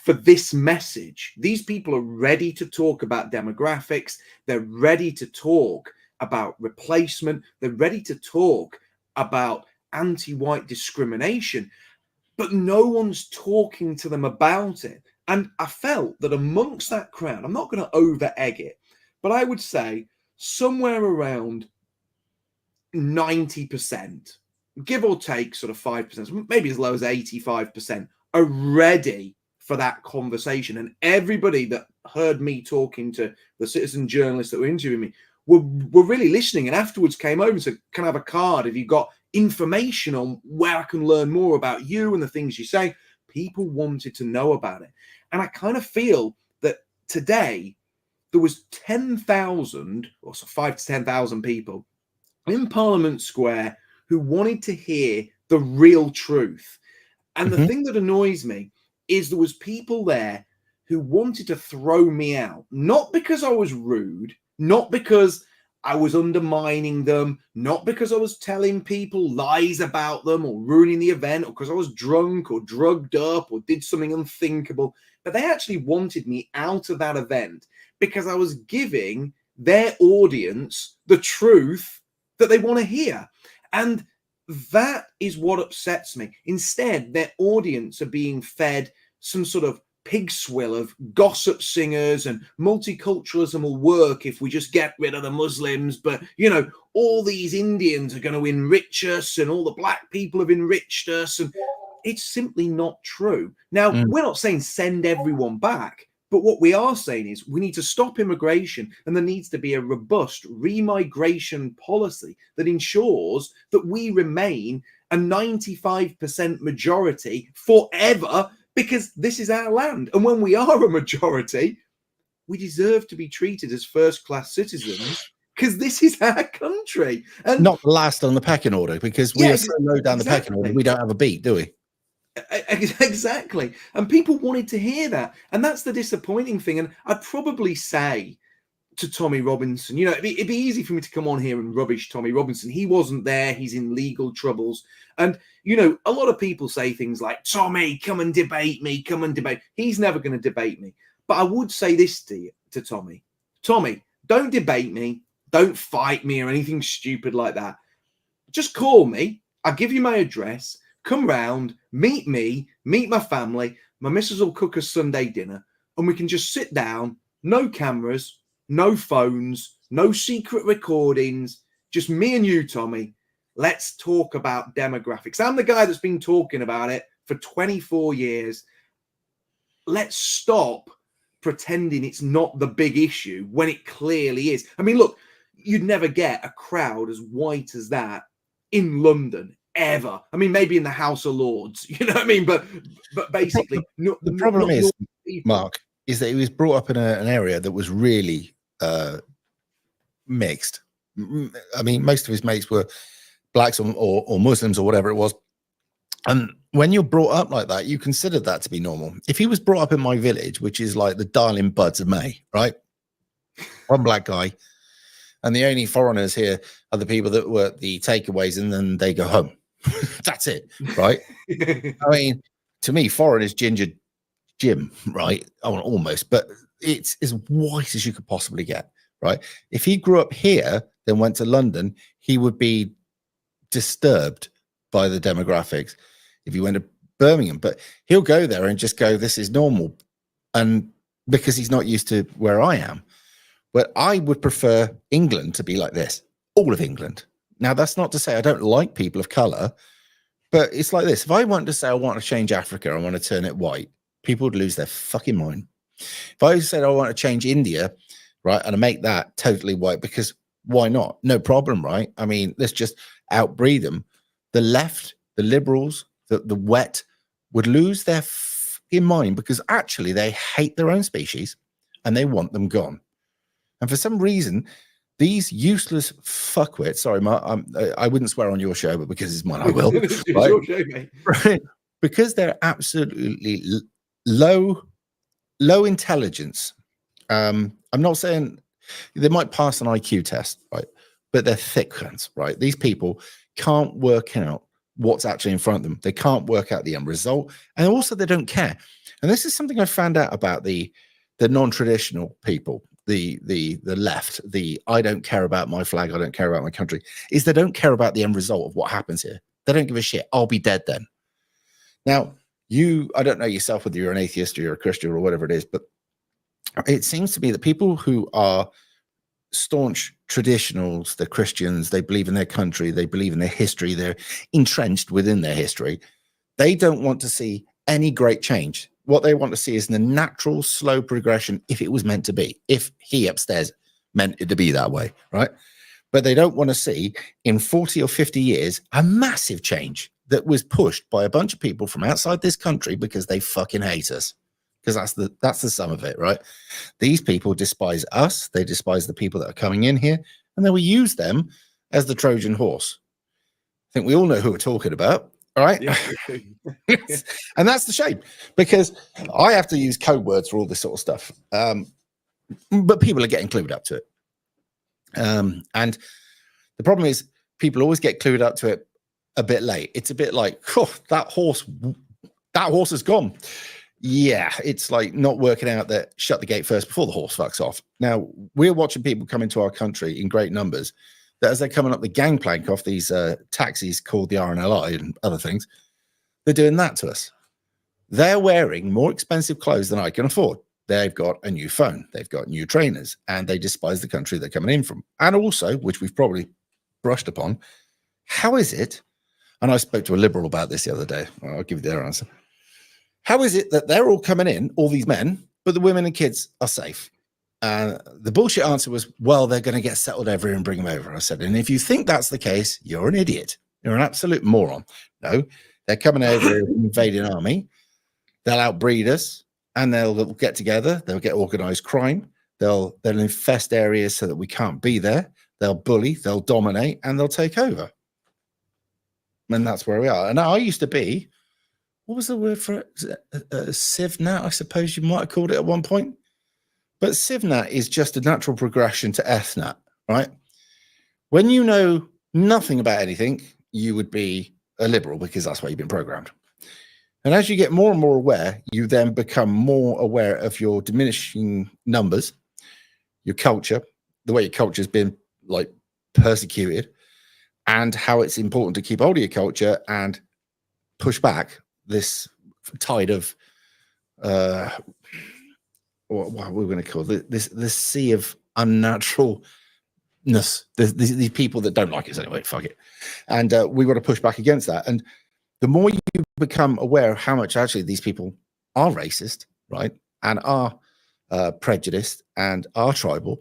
for this message. These people are ready to talk about demographics. They're ready to talk about replacement. They're ready to talk about anti-white discrimination, but no one's talking to them about it. And I felt that amongst that crowd, I'm not going to over egg it, but I would say somewhere around 90%, give or take sort of 5%, maybe as low as 85%, are ready for that conversation. And everybody that heard me talking to the citizen journalists that were interviewing me were really listening, and afterwards came over and said, can I have a card? Have you got information on where I can learn more about you and the things you say? People wanted to know about it. And I kind of feel that today there was 10,000 or so 5 to 10,000 people in Parliament Square who wanted to hear the real truth. And the thing that annoys me is there was people there who wanted to throw me out, not because I was rude, not because I was undermining them, not because I was telling people lies about them or ruining the event, or because I was drunk or drugged up or did something unthinkable, but they actually wanted me out of that event because I was giving their audience the truth that they want to hear. And that is what upsets me. Instead, their audience are being fed some sort of pig swill of gossip singers, and multiculturalism will work if we just get rid of the Muslims. But, you know, all these Indians are going to enrich us, and all the black people have enriched us. And it's simply not true. Now, we're not saying send everyone back, but what we are saying is we need to stop immigration, and there needs to be a robust remigration policy that ensures that we remain a 95% majority forever, because this is our land. And when we are a majority, we deserve to be treated as first-class citizens, because this is our country. And not last on the pecking order, because we are so low down the pecking order, we don't have a beat, do we? Exactly. And people wanted to hear that. And that's the disappointing thing. And I'd probably say to Tommy Robinson, you know, it'd be easy for me to come on here and rubbish Tommy Robinson. He wasn't there. He's in legal troubles. And, you know, a lot of people say things like, Tommy, come and debate me, come and debate. He's never going to debate me. But I would say this to Tommy. Tommy, don't debate me. Don't fight me or anything stupid like that. Just call me. I'll give you my address. Come round, meet me, meet my family. My missus will cook us Sunday dinner, and we can just sit down, no cameras, no phones, no secret recordings, just me and you, Tommy. Let's talk about demographics. I'm the guy that's been talking about it for 24 years. Let's stop pretending it's not the big issue when it clearly is. I mean, look, you'd never get a crowd as white as that in London. Ever. I mean, maybe in the House of Lords, you know what I mean? But basically, the problem is, Mark, is that he was brought up in an area that was really mixed. I mean, most of his mates were blacks or Muslims or whatever it was. And when you're brought up like that, you consider that to be normal. If he was brought up in my village, which is like the darling buds of May, right? One black guy, and the only foreigners here are the people that work the takeaways, and then they go home. That's it, right? I mean, to me, foreign is Ginger Jim, right? Oh, almost, but it's as white as you could possibly get, right? If he grew up here, then went to London, he would be disturbed by the demographics. If he went to Birmingham, but he'll go there and just go, this is normal. And because he's not used to where I am. But I would prefer England to be like this, all of England. Now, that's not to say I don't like people of color, but it's like this. If I want to say I want to change Africa, I want to turn it white, people would lose their fucking mind. If I said I want to change India, right, and I make that totally white, because why not? No problem, right? I mean, let's just outbreed them. The left, the liberals, the wet would lose their fucking mind, because actually they hate their own species and they want them gone. And for some reason, these useless fuckwits, sorry, I wouldn't swear on your show, but because it's mine, I will. It's right? your show, mate. Right? Because they're absolutely low intelligence. I'm not saying they might pass an IQ test, right? But they're thick ones, right? These people can't work out what's actually in front of them. They can't work out the end result. And also they don't care. And this is something I found out about the non-traditional people, the left, the I don't care about my flag, I don't care about my country, is they don't care about the end result of what happens here. They don't give a shit. I'll be dead then. Now, I don't know yourself whether you're an atheist or you're a Christian or whatever it is, but it seems to be that people who are staunch traditionals, they're Christians, they believe in their country, they believe in their history, they're entrenched within their history, they don't want to see any great change. What they want to see is the natural, slow progression, if it was meant to be, if he upstairs meant it to be that way, right? But they don't want to see in 40 or 50 years a massive change that was pushed by a bunch of people from outside this country because they fucking hate us. Because that's the sum of it, right? These people despise us. They despise the people that are coming in here, and then we use them as the Trojan horse. I think we all know who we're talking about, all right? Yeah. And that's the shame, because I have to use code words for all this sort of stuff. But people are getting clued up to it. And the problem is people always get clued up to it a bit late. It's a bit like, oh, that horse is gone. Yeah, it's like not working out that shut the gate first before the horse fucks off. Now, we're watching people come into our country in great numbers that as they're coming up the gangplank off these taxis called the RNLI and other things, they're doing that to us. They're wearing more expensive clothes than I can afford. They've got a new phone. They've got new trainers, and they despise the country they're coming in from. And also, which we've probably brushed upon, how is it, and I spoke to a liberal about this the other day, I'll give you their answer. How is it that they're all coming in, all these men, but the women and kids are safe? The bullshit answer was, well, they're going to get settled over here and bring them over. I said, and if you think that's the case, you're an idiot. You're an absolute moron. No, they're coming over here, invading army. They'll outbreed us, and they'll get together. They'll get organized crime. They'll infest areas so that we can't be there. They'll bully, they'll dominate, and they'll take over. And that's where we are. And I used to be, what was the word for it? CivNat, I suppose you might have called it at one point. But CivNat is just a natural progression to EthNat, right? When you know nothing about anything, you would be a liberal because that's why you've been programmed. And as you get more and more aware, you then become more aware of your diminishing numbers, your culture, the way your culture has been like persecuted, and how it's important to keep hold of your culture and push back this tide of what we're going to call it, this sea of unnaturalness. These people that don't like us anyway, fuck it. And we've got to push back against that. And the more you become aware of how much actually these people are racist, right, and are prejudiced and are tribal,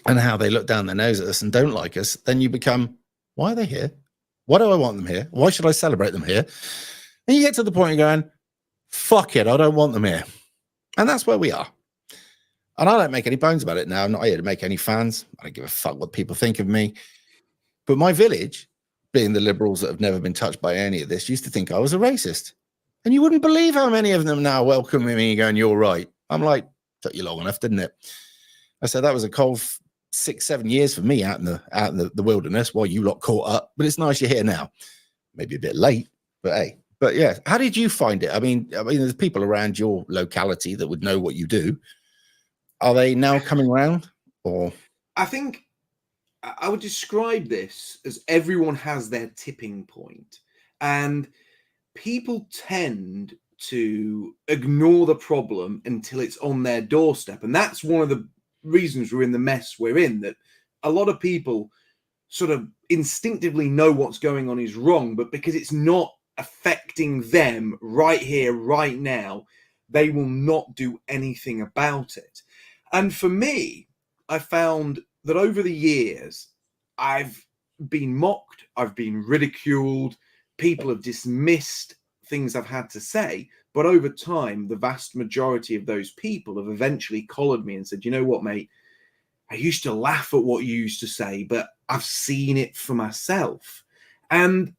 and how they look down their nose at us and don't like us, then you become, why are they here? Why do I want them here? Why should I celebrate them here? And you get to the point of going, fuck it, I don't want them here. And that's where we are. And I don't make any bones about it now. I'm not here to make any fans. I don't give a fuck what people think of me. But my village, being the liberals that have never been touched by any of this, used to think I was a racist. And you wouldn't believe how many of them now welcoming me going, you're right. I'm like, took you long enough, didn't it? I said, that was a cold 6-7 years for me out in the wilderness while you lot caught up. But it's nice you're here now. Maybe a bit late, but hey. But yeah, how did you find it? I mean, there's people around your locality that would know what you do. Are they now coming around? Or I think I would describe this as everyone has their tipping point, and people tend to ignore the problem until it's on their doorstep. And that's one of the reasons we're in the mess we're in, that a lot of people sort of instinctively know what's going on is wrong, but because it's not affecting them right here, right now, they will not do anything about it. And for me, I found that over the years, I've been mocked, I've been ridiculed, people have dismissed things I've had to say, but over time, the vast majority of those people have eventually collared me and said, you know what, mate, I used to laugh at what you used to say, but I've seen it for myself. And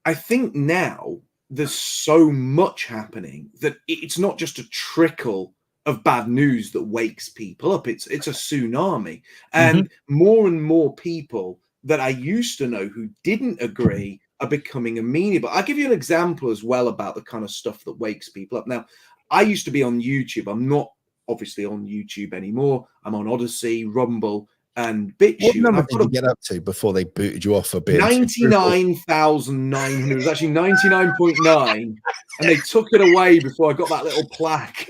I think now there's so much happening that it's not just a trickle of bad news that wakes people up. It's a tsunami. And more and more people that I used to know who didn't agree are becoming amenable. I'll give you an example as well about the kind of stuff that wakes people up. Now, I used to be on YouTube. I'm not obviously on YouTube anymore. I'm on Odyssey, Rumble, and BitChute. What number did you get up to before they booted you off for being 99,900? It was actually 99.9, and they took it away before I got that little plaque.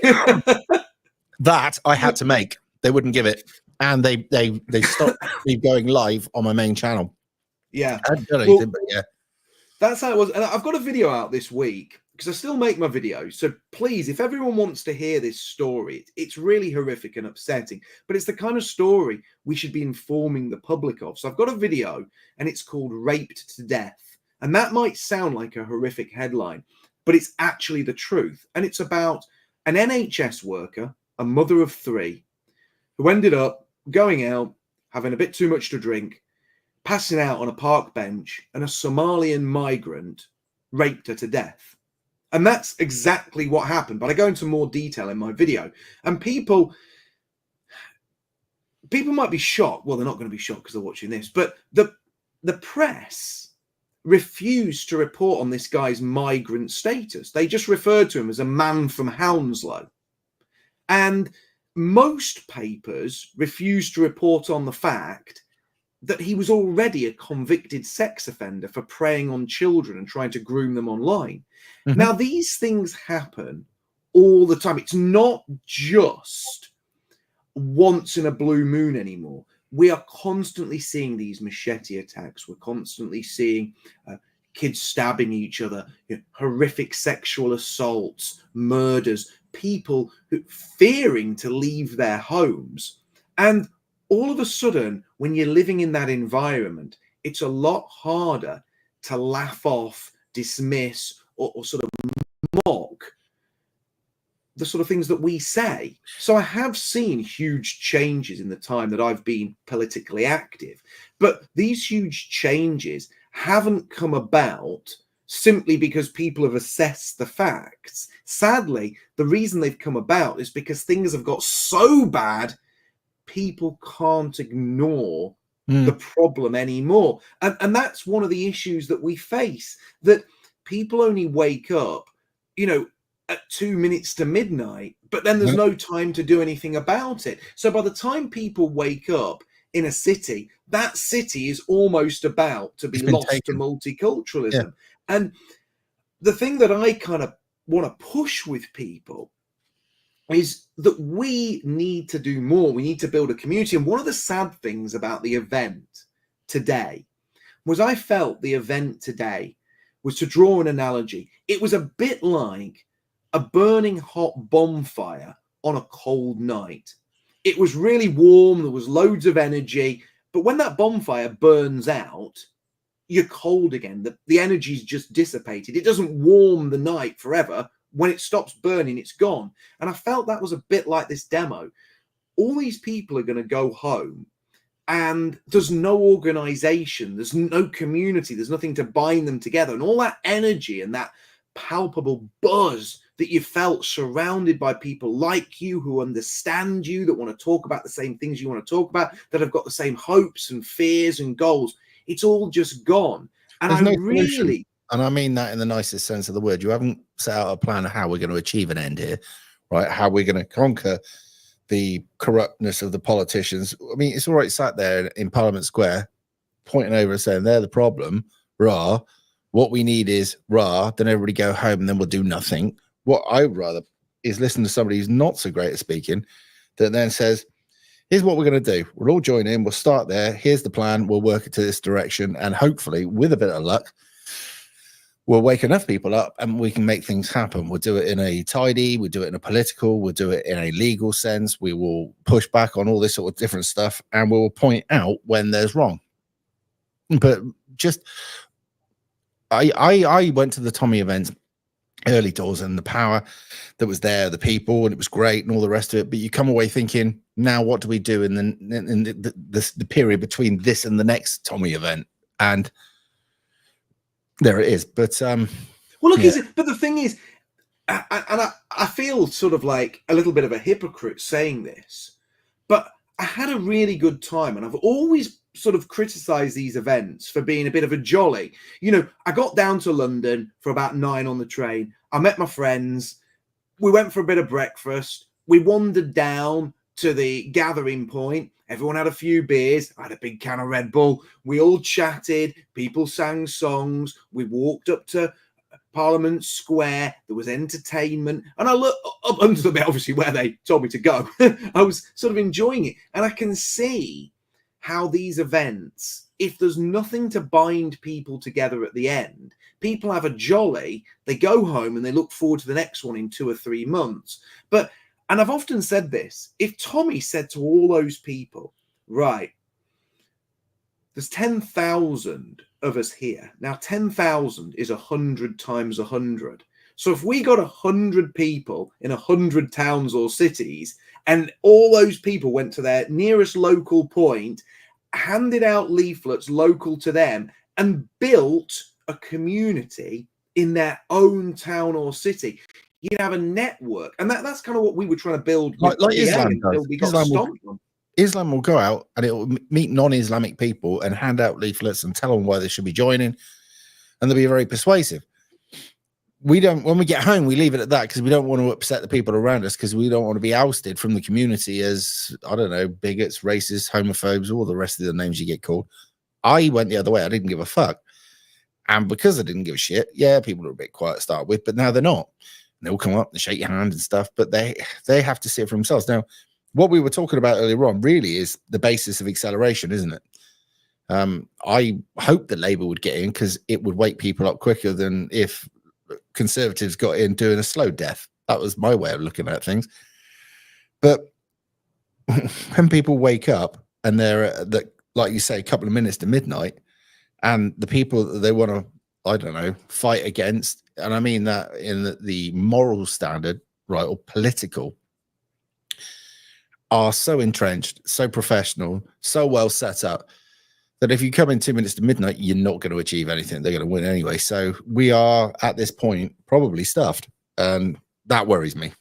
That I had to make. They wouldn't give it, and they stopped me going live on my main channel. Yeah, I hadn't done anything, but yeah, that's how it was. And I've got a video out this week because I still make my videos. So please, if everyone wants to hear this story, it's really horrific and upsetting, but it's the kind of story we should be informing the public of. So I've got a video, and it's called "Raped to Death," and that might sound like a horrific headline, but it's actually the truth. And it's about an NHS worker, a mother of three, who ended up going out, having a bit too much to drink, passing out on a park bench, and a Somalian migrant raped her to death. And that's exactly what happened. But I go into more detail in my video. And people might be shocked. Well, they're not going to be shocked because they're watching this. But the press refused to report on this guy's migrant status. They just referred to him as a man from Hounslow. And most papers refused to report on the fact that he was already a convicted sex offender for preying on children and trying to groom them online. Now, these things happen all the time. It's not just once in a blue moon anymore. We are constantly seeing these machete attacks. We're constantly seeing kids stabbing each other, horrific sexual assaults, murders, people fearing to leave their homes. And all of a sudden, when you're living in that environment, it's a lot harder to laugh off, dismiss, or sort of mock the sort of things that we say. So I have seen huge changes in the time that I've been politically active, but these huge changes haven't come about simply because people have assessed the facts. Sadly, the reason they've come about is because things have got so bad, people can't ignore the problem anymore. And that's one of the issues that we face, that people only wake up, at 2 minutes to midnight, but then there's no time to do anything about it. So by the time people wake up in a city, that city is almost about to be lost to multiculturalism. Yeah. And the thing that I kind of want to push with people is that we need to do more. We need to build a community. And one of the sad things about the event today was I felt the event today was, to draw an analogy, it was a bit like a burning hot bonfire on a cold night. It was really warm, there was loads of energy, but when that bonfire burns out, you're cold again. The energy's just dissipated. It doesn't warm the night forever. When it stops burning, it's gone. And I felt that was a bit like this demo. All these people are going to go home, and there's no organization, there's no community, there's nothing to bind them together. And all that energy and that palpable buzz that you felt surrounded by people like you, who understand you, that want to talk about the same things you want to talk about, that have got the same hopes and fears and goals, it's all just gone. And there's I no really solution. And I mean that in the nicest sense of the word. You haven't set out a plan of how we're going to achieve an end here, right? How we're going to conquer the corruptness of the politicians. I mean, it's all right sat there in Parliament Square, pointing over and saying, they're the problem, rah. What we need is rah, then everybody go home and then we'll do nothing. What I would rather is listen to somebody who's not so great at speaking, that then says, here's what we're going to do. We'll all join in. We'll start there. Here's the plan. We'll work it to this direction. And hopefully, with a bit of luck, we'll wake enough people up and we can make things happen. We'll do it in a tidy, we'll do it in a political, we'll do it in a legal sense. We will push back on all this sort of different stuff and we'll point out when there's wrong. But just, I went to the Tommy events early doors and the power that was there, the people, and it was great and all the rest of it. But you come away thinking, now what do we do in the period between this and the next Tommy event? And there it is. But well, look, but the thing is, I feel sort of like a little bit of a hypocrite saying this, but I had a really good time, and I've always sort of criticized these events for being a bit of a jolly. You know, I got down to London for about 9 on the train. I met my friends. We went for a bit of breakfast. We wandered down to the gathering point. Everyone had a few beers. I had a big can of Red Bull. We all chatted. People sang songs. We walked up to Parliament Square. There was entertainment. And I looked up under the bit, obviously, where they told me to go. I was sort of enjoying it. And I can see how these events, if there's nothing to bind people together at the end, people have a jolly, they go home and they look forward to the next one in 2 or 3 months. And I've often said this, if Tommy said to all those people, right, there's 10,000 of us here. Now, 10,000 is 100 times 100. So if we got 100 people in 100 towns or cities, and all those people went to their nearest local point, handed out leaflets local to them, and built a community in their own town or city, you'd have a network. And that's kind of what we were trying to build. Like Islam does. Islam will go out and it will meet non-Islamic people and hand out leaflets and tell them why they should be joining. And they'll be very persuasive. When we get home, we leave it at that because we don't want to upset the people around us, because we don't want to be ousted from the community as, I don't know, bigots, racists, homophobes, all the rest of the names you get called. I went the other way. I didn't give a fuck. And because I didn't give a shit, yeah, people are a bit quiet to start with, but now they're not. And they'll come up and shake your hand and stuff, but they have to see it for themselves. Now, what we were talking about earlier on really is the basis of acceleration, isn't it? I hope that Labour would get in because it would wake people up quicker than if Conservatives got in doing a slow death. That was my way of looking at things. But when people wake up and they're like you say, a couple of minutes to midnight, and the people that they want to, I don't know, fight against, and I mean that in the moral standard, right, or political, are so entrenched, so professional, so well set up, that if you come in 2 minutes to midnight, you're not going to achieve anything. They're going to win anyway. So we are, at this point, probably stuffed. And that worries me.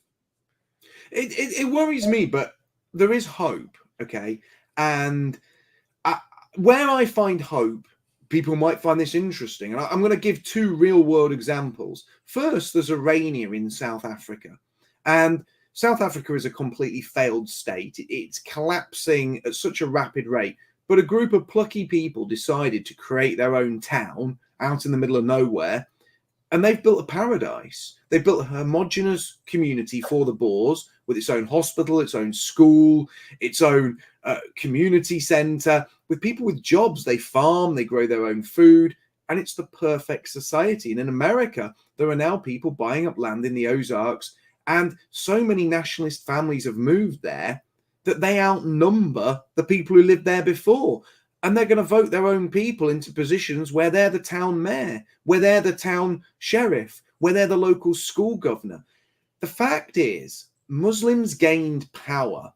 It worries me, but there is hope, okay? And where I find hope, people might find this interesting. And I'm going to give 2 real-world examples. First, there's Irania in South Africa. And South Africa is a completely failed state. It's collapsing at such a rapid rate. But a group of plucky people decided to create their own town out in the middle of nowhere, and they've built a paradise. They've built a homogenous community for the Boers with its own hospital, its own school, its own community centre, with people with jobs. They farm, they grow their own food, and it's the perfect society. And in America, there are now people buying up land in the Ozarks, and so many nationalist families have moved there that they outnumber the people who lived there before. And they're going to vote their own people into positions where they're the town mayor, where they're the town sheriff, where they're the local school governor. The fact is, Muslims gained power.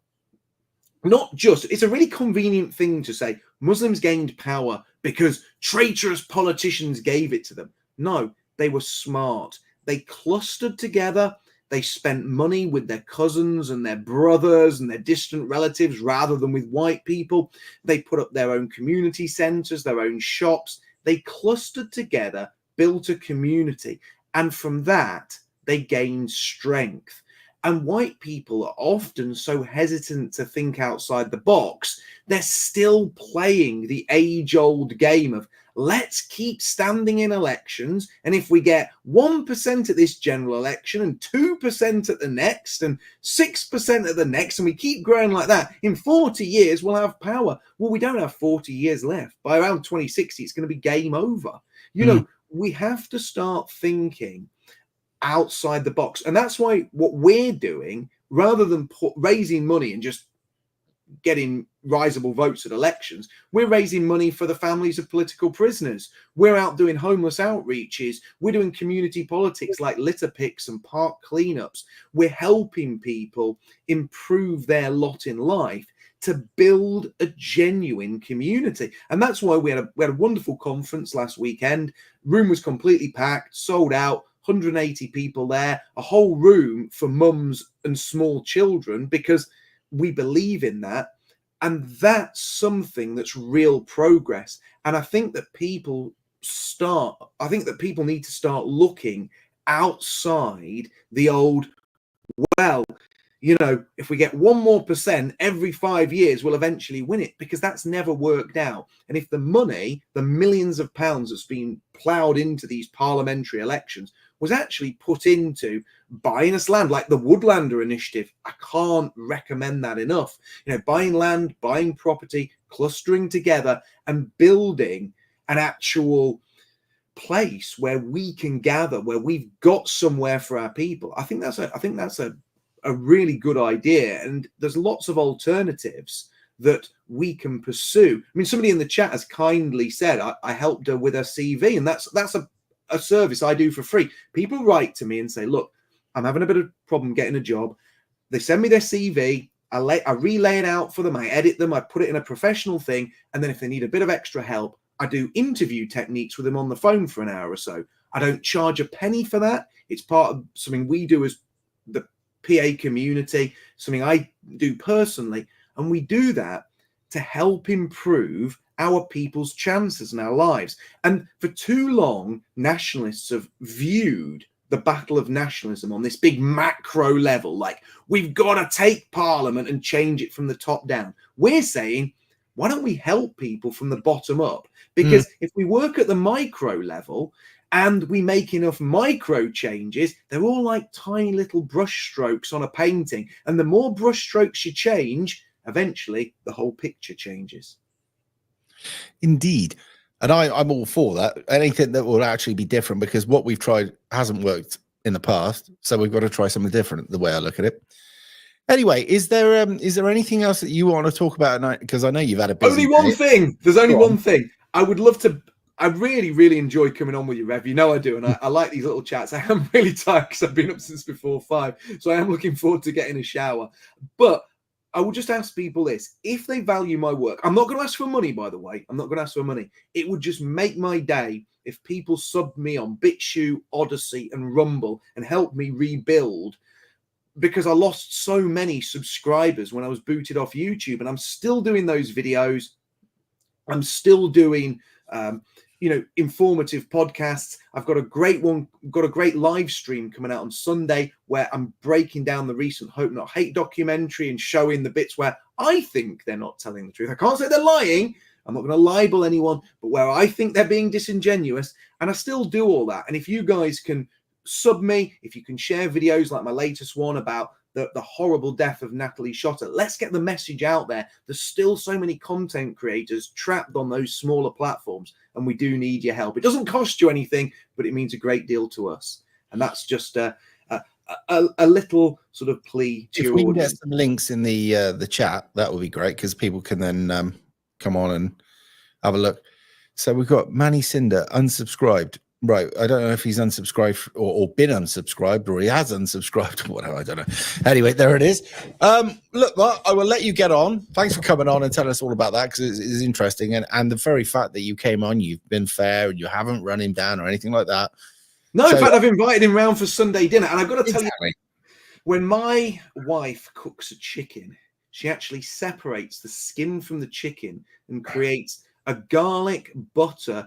Not just, it's a really convenient thing to say, Muslims gained power because traitorous politicians gave it to them. No, they were smart. They clustered together. They spent money with their cousins and their brothers and their distant relatives rather than with white people. They put up their own community centres, their own shops. They clustered together, built a community. And from that, they gained strength. And white people are often so hesitant to think outside the box. They're still playing the age-old game of, let's keep standing in elections. And if we get 1% at this general election and 2% at the next and 6% at the next, and we keep growing like that, in 40 years, we'll have power. Well, we don't have 40 years left. By around 2060, it's going to be game over. You know, we have to start thinking outside the box. And that's why what we're doing, rather than raising money and just getting risable votes at elections, we're raising money for the families of political prisoners. We're out doing homeless outreaches. We're doing community politics like litter picks and park cleanups. We're helping people improve their lot in life to build a genuine community. And that's why we had a wonderful conference last weekend. Room was completely packed, sold out, 180 people there, a whole room for mums and small children, because we believe in that. And that's something that's real progress. And I think that people need to start looking outside the old, well, you know, if we get 1% more every 5 years, we'll eventually win it, because that's never worked out. And if the money, the millions of pounds that's been ploughed into these parliamentary elections, was actually put into buying us land, like the Woodlander Initiative, I can't recommend that enough. You know, buying land, buying property, clustering together and building an actual place where we can gather, where we've got somewhere for our people. I think that's a really good idea, and there's lots of alternatives that we can pursue. I mean, somebody in the chat has kindly said I helped her with her CV, and that's a service I do for free. People write to me and say, look, I'm having a bit of problem getting a job. They send me their CV, I relay it out for them, I edit them, I put it in a professional thing, and then if they need a bit of extra help, I do interview techniques with them on the phone for an hour or so. I don't charge a penny for that. It's part of something we do as the PA community, something I do personally, and we do that to help improve our people's chances in our lives. And for too long, nationalists have viewed the battle of nationalism on this big macro level, like we've got to take Parliament and change it from the top down. We're saying, why don't we help people from the bottom up? Because if we work at the micro level and we make enough micro changes, they're all like tiny little brush strokes on a painting. And the more brush strokes you change, eventually the whole picture changes. Indeed. And I'm all for that. Anything that will actually be different, because what we've tried hasn't worked in the past. So we've got to try something different, the way I look at it. Anyway, is there anything else that you want to talk about? Because I know you've had a busy only one day. thing. There's only one thing. I would love to. I really, really enjoy coming on with you, Rev. You know I do, and I like these little chats. I am really tired because I've been up since before 5, so I am looking forward to getting a shower. But I will just ask people this: if they value my work, I'm not going to ask for money, by the way. I'm not going to ask for money. It would just make my day if people subbed me on BitChute, Odyssey, and Rumble and helped me rebuild. Because I lost so many subscribers when I was booted off YouTube, and I'm still doing those videos. I'm still doing, informative podcasts. I've got a great live stream coming out on Sunday where I'm breaking down the recent Hope Not Hate documentary and showing the bits where I think they're not telling the truth. I can't say they're lying. I'm not going to libel anyone, but where I think they're being disingenuous, and I still do all that. And if you guys can sub me, if you can share videos like my latest one about the horrible death of Natalie Schotter, let's get the message out there. There's still so many content creators trapped on those smaller platforms, and we do need your help. It doesn't cost you anything, but it means a great deal to us. And that's just a little sort of plea to your audience. If we can get some links in the chat, that would be great, because people can then come on and have a look. So we've got Manny Cinder unsubscribed. Right, I don't know if he's unsubscribed or been unsubscribed, or he has unsubscribed, or whatever, I don't know. Anyway, there it is. Look, Mark, I will let you get on. Thanks for coming on and telling us all about that, because it is interesting. And the very fact that you came on, you've been fair, and you haven't run him down or anything like that. No, in fact, I've invited him round for Sunday dinner. And I've got to tell you, when my wife cooks a chicken, she actually separates the skin from the chicken and creates a garlic, butter,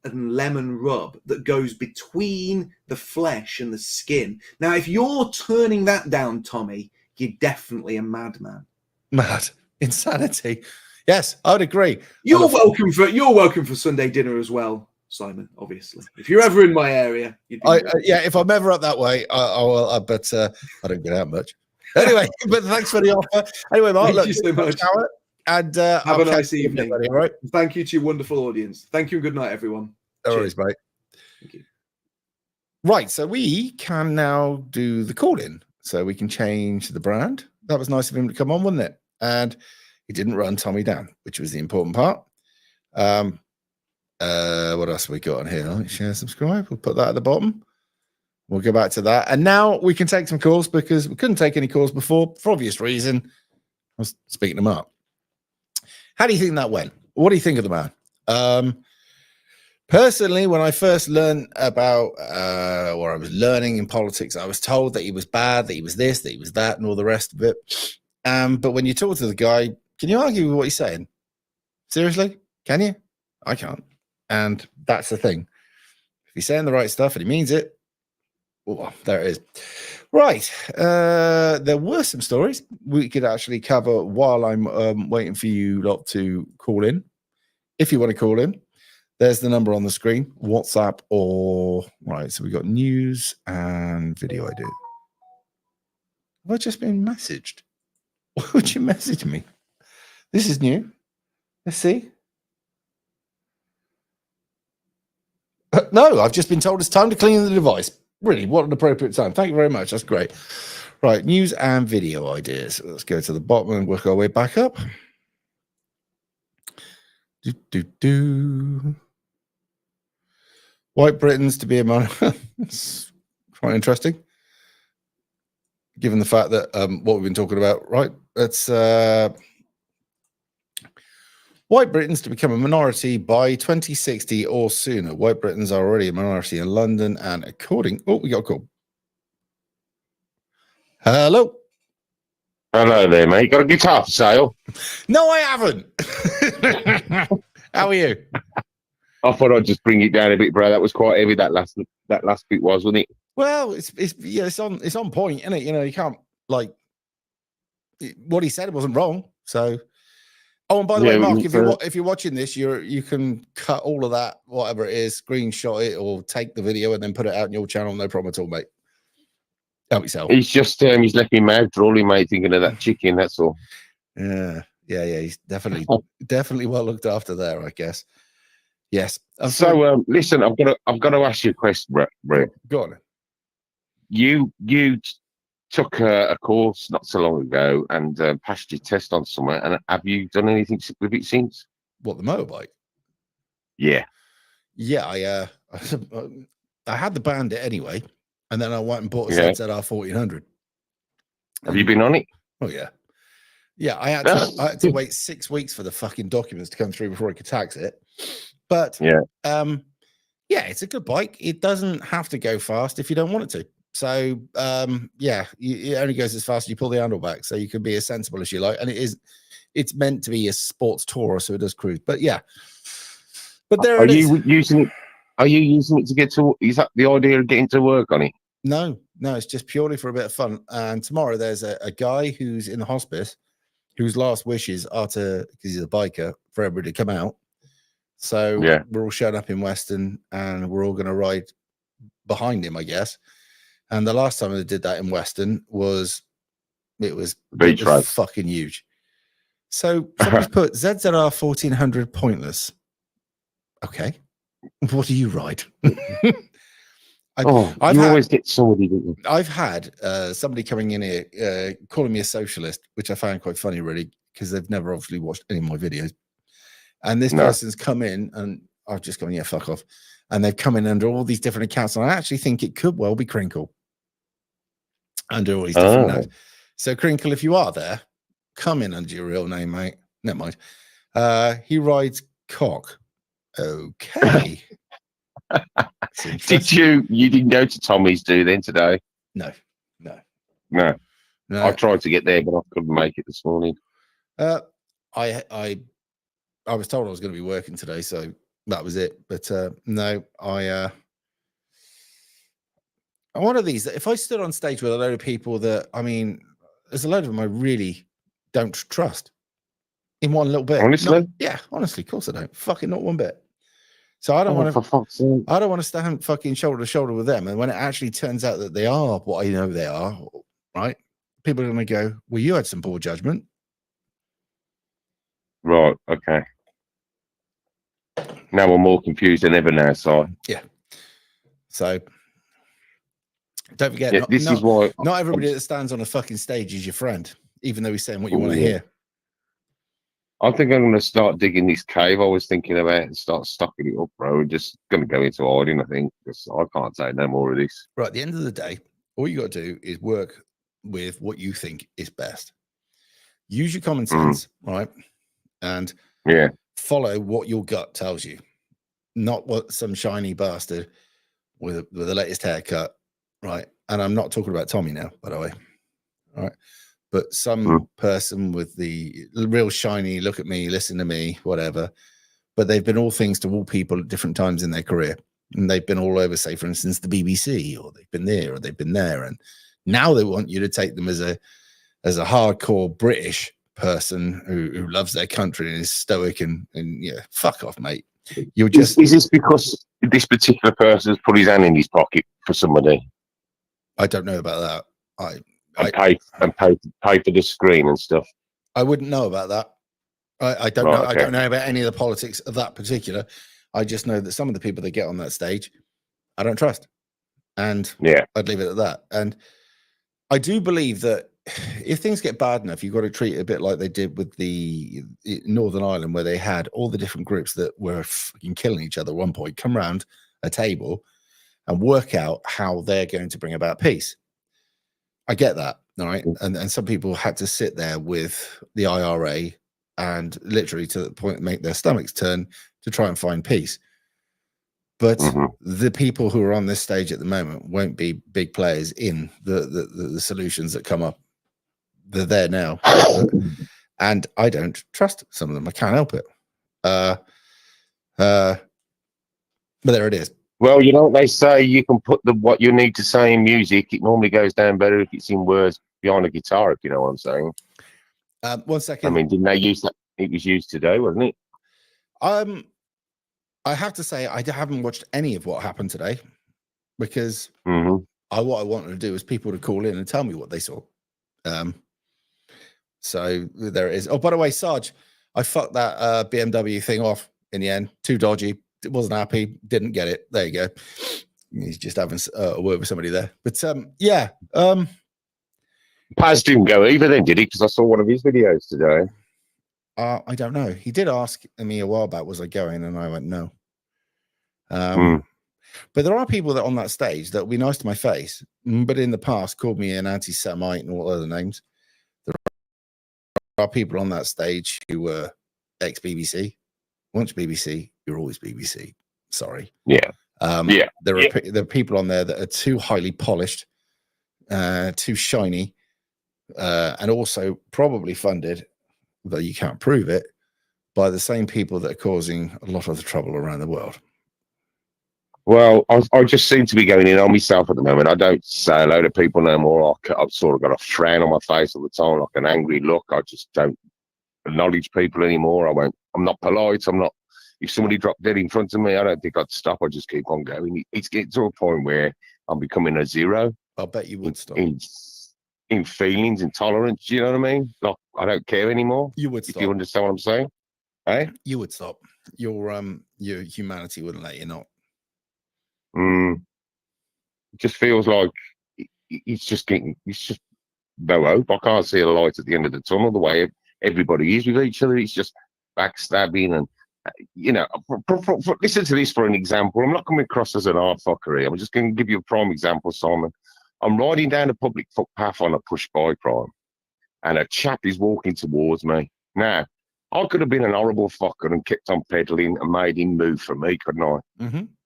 and lemon rub that goes between the flesh and the skin. Now, if you're turning that down, Tommy, you're definitely a madman. Mad. Insanity. Yes, I would agree. You're welcome for Sunday dinner as well, Simon. Obviously, if you're ever in my area, yeah, if I'm ever up that way, I will. But I don't get out much. Anyway, but thanks for the offer. Anyway, Mark, thank you so much. And have a nice evening. All right. Thank you to your wonderful audience. Thank you and good night, everyone. No worries, mate. Thank you. Right, so we can now do the call-in. So we can change the brand. That was nice of him to come on, wasn't it? And he didn't run Tommy down, which was the important part. What else have we got on here? Like, share, subscribe. We'll put that at the bottom. We'll go back to that. And now we can take some calls because we couldn't take any calls before for obvious reason. I was speaking them up. How do you think that went? What do you think of the man? Personally, when I first learned about or I was learning in politics, I was told that he was bad, that he was this, that he was that, and all the rest of it. But when you talk to the guy, can you argue with what he's saying? Seriously? Can you? I can't. And that's the thing. If he's saying the right stuff and he means it, well, there it is. Right. There were some stories we could actually cover while I'm waiting for you lot to call in. If you want to call in, there's the number on the screen, WhatsApp or... Right, so we got news and video idea. Have I just been messaged? Why would you message me? This is new. Let's see. No, I've just been told it's time to clean the device. Really, what an appropriate time. Thank you very much. That's great. Right, news and video ideas. Let's go to the bottom and work our way back up. White Britons to be a monarch. It's quite interesting, given the fact that what we've been talking about, right? That's White Britons to become a minority by 2060 or sooner. White Britons are already a minority in London, and according... Oh, we got a call. Hello. Hello there, mate. Got a guitar for sale? No, I haven't. How are you? I thought I'd just bring it down a bit, bro. That was quite heavy. That last bit was, wasn't it? Well, it's on point, isn't it? You know, you can't what he said wasn't wrong. So, oh, and by the way, Mark, if you're watching this, you can cut all of that, whatever it is, screenshot it, or take the video and then put it out on your channel. No problem at all, mate. Help yourself. He's just he's left me mouth drooling, mate, thinking of that chicken. That's all. Yeah. He's definitely well looked after there, I guess. Yes. So listen, I've got to ask you a question, Brett. Go on. You took a course not so long ago and passed your test on somewhere. And have you done anything with it since? What, the motorbike? Yeah. Yeah, I had the Bandit anyway, and then I went and bought a ZZR 1400. Have you been on it? Oh yeah. Yeah, I had to wait 6 weeks for the fucking documents to come through before I could tax it. But yeah, it's a good bike. It doesn't have to go fast if you don't want it to. So it only goes as fast as you pull the handle back. So you can be as sensible as you like. And it's meant to be a sports tourer, so it does cruise. But yeah. But there it is. Are you using it to get to? Is that the idea of getting to work on it? No, it's just purely for a bit of fun. And tomorrow there's a guy who's in the hospice whose last wishes are to, because he's a biker, for everybody to come out. So we're all showing up in Weston and we're all going to ride behind him, I guess. And the last time I did that in Weston was fucking huge. So somebody's put ZZR 1400 pointless. Okay. What do you ride? always get somebody. I've had somebody coming in here calling me a socialist, which I found quite funny, really, because they've never obviously watched any of my videos. And this person's come in, and I've just gone, yeah, fuck off. And they've come in under all these different accounts, and I actually think it could well be Crinkle under all these different names. So, Crinkle, if you are there, come in under your real name, mate. Never mind. He rides cock. Okay. You didn't go to Tommy's then today? No. I tried to get there, but I couldn't make it this morning. I was told I was going to be working today, so that was it. But no, I'm one of these that if I stood on stage with a load of people that, I mean, there's a load of them I really don't trust. in one little bit. Honestly? Yeah, honestly, of course I don't. Fucking not one bit. So I don't want to stand fucking shoulder to shoulder with them. And when it actually turns out that they are what I know they are, right? People are going to go, well, you had some poor judgment. Right, okay. Now we're more confused than ever now, so. Yeah. So don't forget, yeah, this is why not everybody that stands on a fucking stage is your friend, even though he's saying what you want to hear. I think I'm going to start digging this cave I was thinking about and start stocking it up, bro. And just going to go into hiding, I think, because I can't take no more of this. Right, at the end of the day, all you got to do is work with what you think is best. Use your common sense, right? And follow what your gut tells you, not what some shiny bastard with the latest haircut, right? And I'm not talking about Tommy now, by the way, all right? But some person with the real shiny, look at me, listen to me, whatever. But they've been all things to all people at different times in their career. And they've been all over, say, for instance, the BBC, or they've been there, or they've been there. And now they want you to take them as a hardcore British person who loves their country and is stoic and yeah, fuck off, mate. You're just is this because this particular person's put his hand in his pocket for somebody? I don't know about that. Pay for the screen and stuff. I wouldn't know about that. I don't know. Okay. I don't know about any of the politics of that particular. I just know that some of the people that get on that stage, I don't trust. And I'd leave it at that. And I do believe that if things get bad enough, you've got to treat it a bit like they did with the Northern Ireland, where they had all the different groups that were fucking killing each other at one point, come around a table and work out how they're going to bring about peace. I get that, all right? And some people had to sit there with the IRA and literally to the point make their stomachs turn to try and find peace. But the people who are on this stage at the moment won't be big players in the solutions that come up. They're there now. And I don't trust some of them. I can't help it. But there it is. Well, you know what they say, you can put what you need to say in music. It normally goes down better if it's in words behind a guitar, if you know what I'm saying. 1 second. I mean, didn't they use that? It was used today, wasn't it? I have to say, I haven't watched any of what happened today because what I wanted to do is people to call in and tell me what they saw. So there it is. Oh, by the way, Sarge, I fucked that BMW thing off in the end. Too dodgy. Wasn't happy. Didn't get it. There you go. He's just having a word with somebody there. But yeah. Paz didn't go either then, did he? Because I saw one of his videos today. I don't know. He did ask me a while back, was I going? And I went, no. But there are people that on that stage that will be nice to my face, but in the past called me an anti-Semite and all other names. There are people on that stage who were ex-BBC. Once BBC, you're always BBC. Sorry. Yeah. There are people on there that are too highly polished, too shiny, and also probably funded, though you can't prove it, by the same people that are causing a lot of the trouble around the world. Well, I just seem to be going in on myself at the moment. I don't say hello to people no more. I've sort of got a frown on my face all the time, like an angry look. I just don't acknowledge people anymore. I'm not polite. I'm not. If somebody dropped dead in front of me, I don't think I'd stop. I just keep on going. It's getting to a point where I'm becoming a zero. I'll bet you would stop. In feelings and tolerance, do you know what I mean? Like, I don't care anymore. You would stop. If you understand what I'm saying. Hey? You would stop. Your humanity wouldn't let you not. It just feels like it's just no hope. I can't see a light at the end of the tunnel the way everybody is with each other. It's just backstabbing and, you know, listen to this for an example. I'm not coming across as an hard fucker here. I'm just going to give you a prime example, Simon. I'm riding down a public footpath on a push bike, right? And a chap is walking towards me. Now, I could have been an horrible fucker and kept on pedaling and made him move for me, couldn't I?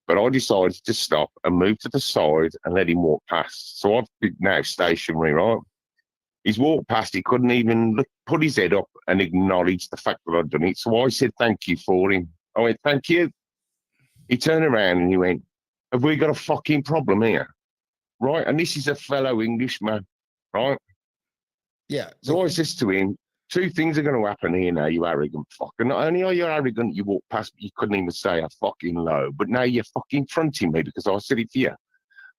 But I decided to stop and move to the side and let him walk past. So I've been now stationary, right? He's walked past. He couldn't even put his head up and acknowledge the fact that I'd done it. So I said, thank you for him. I went, thank you. He turned around and he went, have we got a fucking problem here? Right? And this is a fellow Englishman, right? Yeah. So I says to him, two things are going to happen here now, you arrogant fuck. And not only are you arrogant, you walk past, you couldn't even say a fucking low, but now you're fucking fronting me because I said it to you.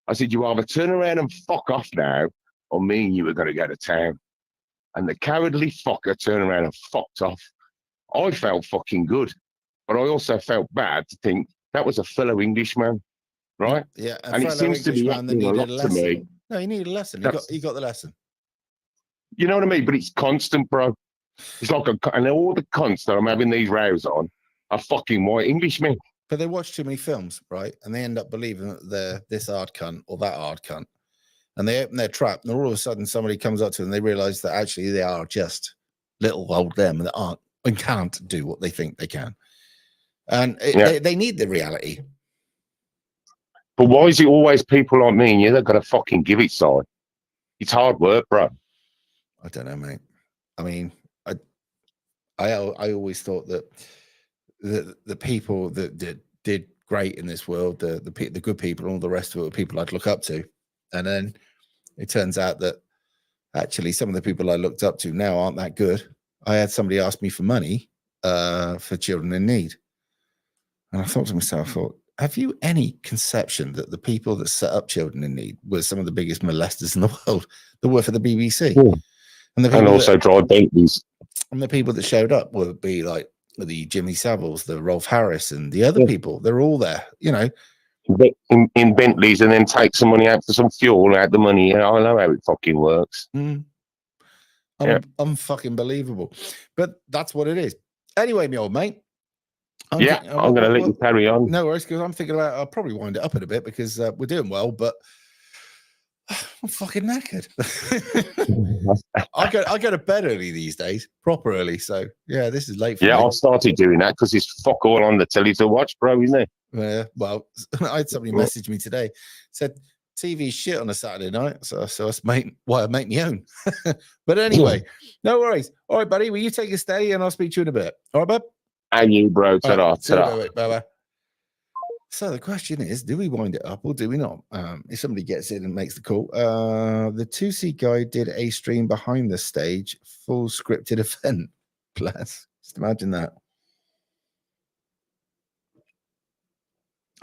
I said, you either turn around and fuck off now, or me and you are going to go to town. And the cowardly fucker turned around and fucked off. I felt fucking good, but I also felt bad to think that was a fellow Englishman, right? Yeah, and it seems to be happening a lot to me. No, you need a lesson. He got the lesson. You know what I mean? But it's constant, bro. It's like, and all the cunts that I'm having these rows on are fucking white Englishmen. But they watch too many films, right? And they end up believing that they're this hard cunt or that hard cunt. And they open their trap, and all of a sudden somebody comes up to them and they realize that actually they are just little old them that aren't and can't do what they think they can. And they need the reality. But why is it always people like me and you that got to fucking give it side? It's hard work, bro. I don't know, mate. I mean, I always thought that the people that did great in this world, the good people and all the rest of it were people I'd look up to. And then it turns out that actually some of the people I looked up to now aren't that good. I had somebody ask me for money for children in need. And I thought to myself, have you any conception that the people that set up children in need were some of the biggest molesters in the world that were for the BBC? Yeah. And also drive Bentleys. And the people that showed up would be like the Jimmy Saviles, the Rolf Harris, and the other people. They're all there, you know. In Bentleys, and then take some money out for some fuel, out the money. I know how it fucking works. Unfucking believable. But that's what it is. Anyway, my old mate. I'm going to let you carry on. No worries, because I'm thinking about I'll probably wind it up in a bit because we're doing well, but I'm fucking knackered. I go to bed early these days, proper early. So yeah, this is late for me. I started doing that because it's fuck all on the telly to watch, bro, isn't it? Yeah, well, I had somebody message me today, said TV shit on a Saturday night, so I make my own. But anyway, no worries. All right, buddy, will you take a steady and I'll speak to you in a bit. All right, bub? And you, bro. Ta-da, ta-da. Bye-bye. So the question is, do we wind it up or do we not? If somebody gets in and makes the call, the 2C guy did a stream behind the stage, full scripted event. Bless. Just imagine that.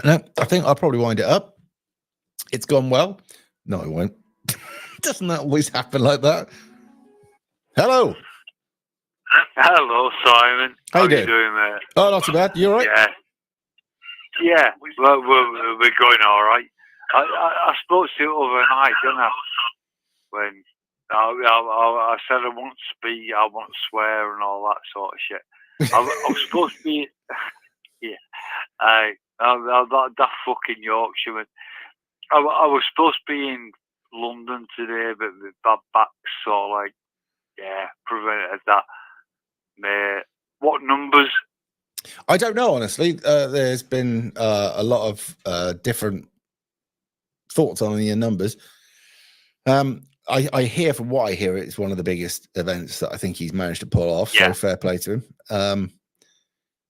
No, I think I'll probably wind it up. It's gone well. No, it won't. Doesn't that always happen like that? Hello. Hello, Simon. How you doing, mate? Oh, not too bad. You all right? Yeah. Well, we're going all right. I spoke to you overnight, didn't I? When I said I won't speak, I won't swear, and all that sort of shit. I was supposed to be, that fucking Yorkshireman. I was supposed to be in London today, but my bad back's sort of prevented that. Mate, what numbers? I don't know, honestly. There's been a lot of different thoughts on the numbers. I hear, from what I hear, it's one of the biggest events that I think he's managed to pull off. Yeah. So fair play to him.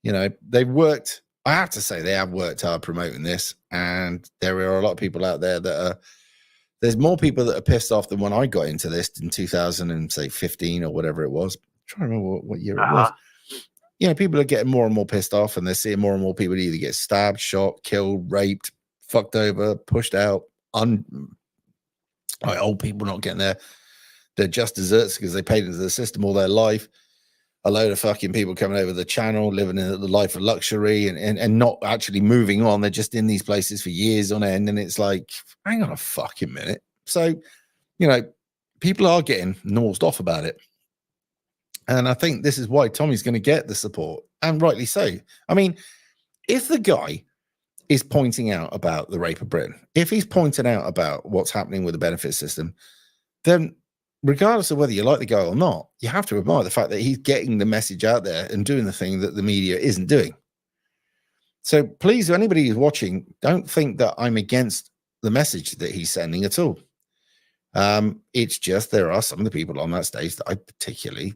You know, they've worked. I have to say they have worked hard promoting this, and there are a lot of people out there that are. There's more people that are pissed off than when I got into this in 2015 or whatever it was. I'm trying to remember what year it was. You know, people are getting more and more pissed off, and they're seeing more and more people either get stabbed, shot, killed, raped, fucked over, pushed out. Old people not getting their just desserts because they paid into the system all their life. A load of fucking people coming over the channel, living in the life of luxury and not actually moving on. They're just in these places for years on end. And it's like, hang on a fucking minute. So, you know, people are getting nosed off about it. And I think this is why Tommy's going to get the support, and rightly so. I mean, if the guy is pointing out about the rape of Britain, if he's pointing out about what's happening with the benefit system, then regardless of whether you like the guy or not, you have to admire the fact that he's getting the message out there and doing the thing that the media isn't doing. So please, if anybody who's watching, don't think that I'm against the message that he's sending at all. It's just there are some of the people on that stage that I particularly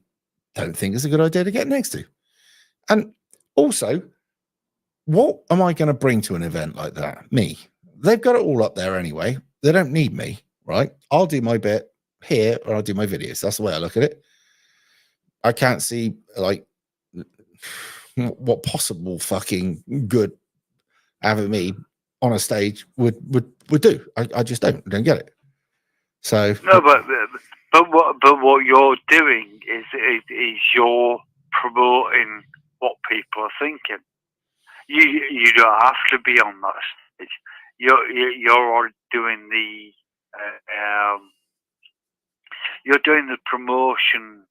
don't think it's a good idea to get next to. And also, what am I going to bring to an event like that? Me. They've got it all up there anyway. They don't need me, right? I'll do my bit here, or I'll do my videos. That's the way I look at it. I can't see like what possible fucking good having me on a stage would do. I just don't get it. So no, but what you're doing is you're promoting what people are thinking. You don't have to be on that stage. You're doing the you're doing the promotion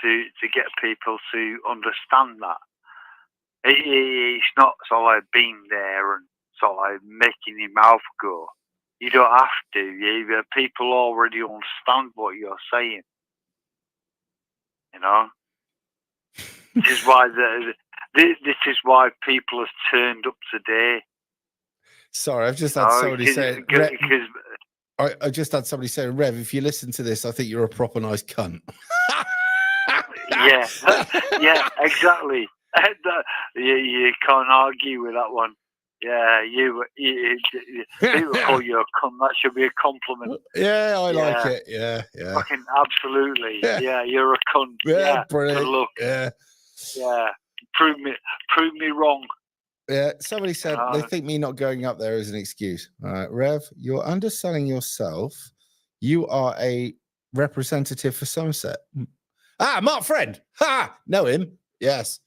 to get people to understand that. It's not sort of like being there and sort of like making your mouth go. You don't have to. People already understand what you're saying. You know. This is why this is why people have turned up today. Sorry, I've just had somebody say. I just had somebody say, Rev, if you listen to this, I think you're a proper nice cunt. Yeah, yeah, exactly. You can't argue with that one. Yeah, people call you a cunt. That should be a compliment. Yeah, I like it. Yeah. Fucking absolutely. Yeah, you're a cunt. Yeah, brilliant. Good luck. Yeah. Prove me wrong. Yeah, somebody said they think me not going up there is an excuse. Rev, you're underselling yourself. You are a representative for Somerset. Mark Friend. Ha! Know him? Yes.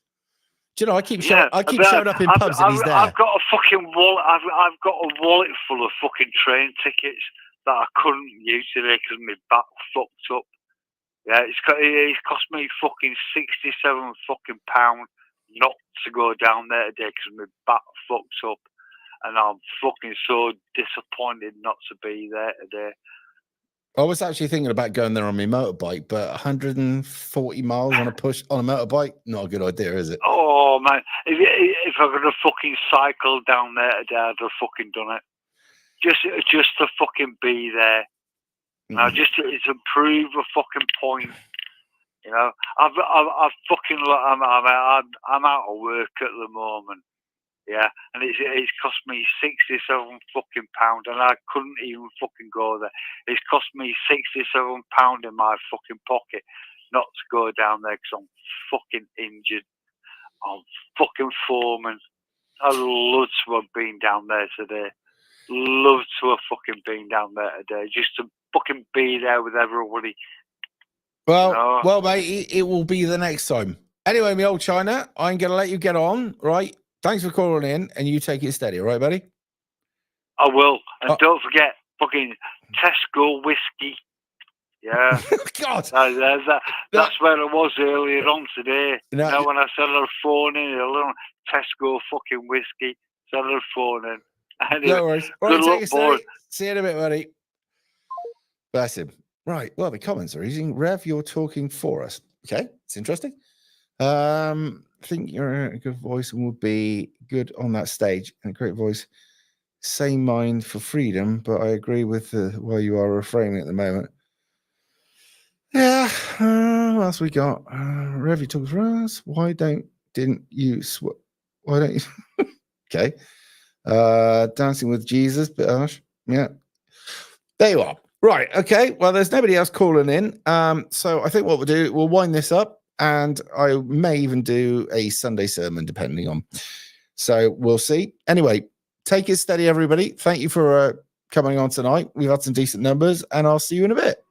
Do you know, I keep showing up in pubs and he's there. I've got a fucking wallet. I've got a wallet full of fucking train tickets that I couldn't use today because my back fucked up. Yeah, it's cost me fucking £67 not to go down there today because my back fucked up, and I'm fucking so disappointed not to be there today. I was actually thinking about going there on my motorbike, but 140 miles on a motorbike, not a good idea, is it? Oh man, if I could have fucking cycled down there today, I'd have fucking done it. Just to fucking be there. Now, just to prove a fucking point. You know, I'm out of work at the moment. Yeah, and it's cost me £67 and I couldn't even fucking go there. It's cost me £67 in my fucking pocket not to go down there because I'm fucking injured. I'm fucking foreman. I'd love to have been down there today. Love to have fucking been down there today just to fucking be there with everybody. Well, mate, it will be the next time. Anyway, my old China, I'm going to let you get on, right? Thanks for calling in, and you take it steady, all right, buddy? I will. And don't forget, fucking Tesco whiskey. Yeah. God. That's where I was earlier on today. No, when I said I'd phone in, Tesco fucking whiskey, said I'd phone in. Anyway, no worries. All right, take it steady. See you in a bit, buddy. Bless him. Right. Well, the comments are easy. Rev, you're talking for us. Okay. It's interesting. I think you're a good voice and would be good on that stage. And a great voice. Same mind for freedom, but I agree with why you are reframing at the moment. Yeah. What else we got? Rev, you talking for us. Why don't you? Okay. Dancing with Jesus, bit harsh. Yeah. There you are. Right. Okay. Well, there's nobody else calling in. So I think what we'll do, we'll wind this up, and I may even do a Sunday sermon, depending on. So we'll see. Anyway, take it steady, everybody. Thank you for coming on tonight. We've had some decent numbers, and I'll see you in a bit.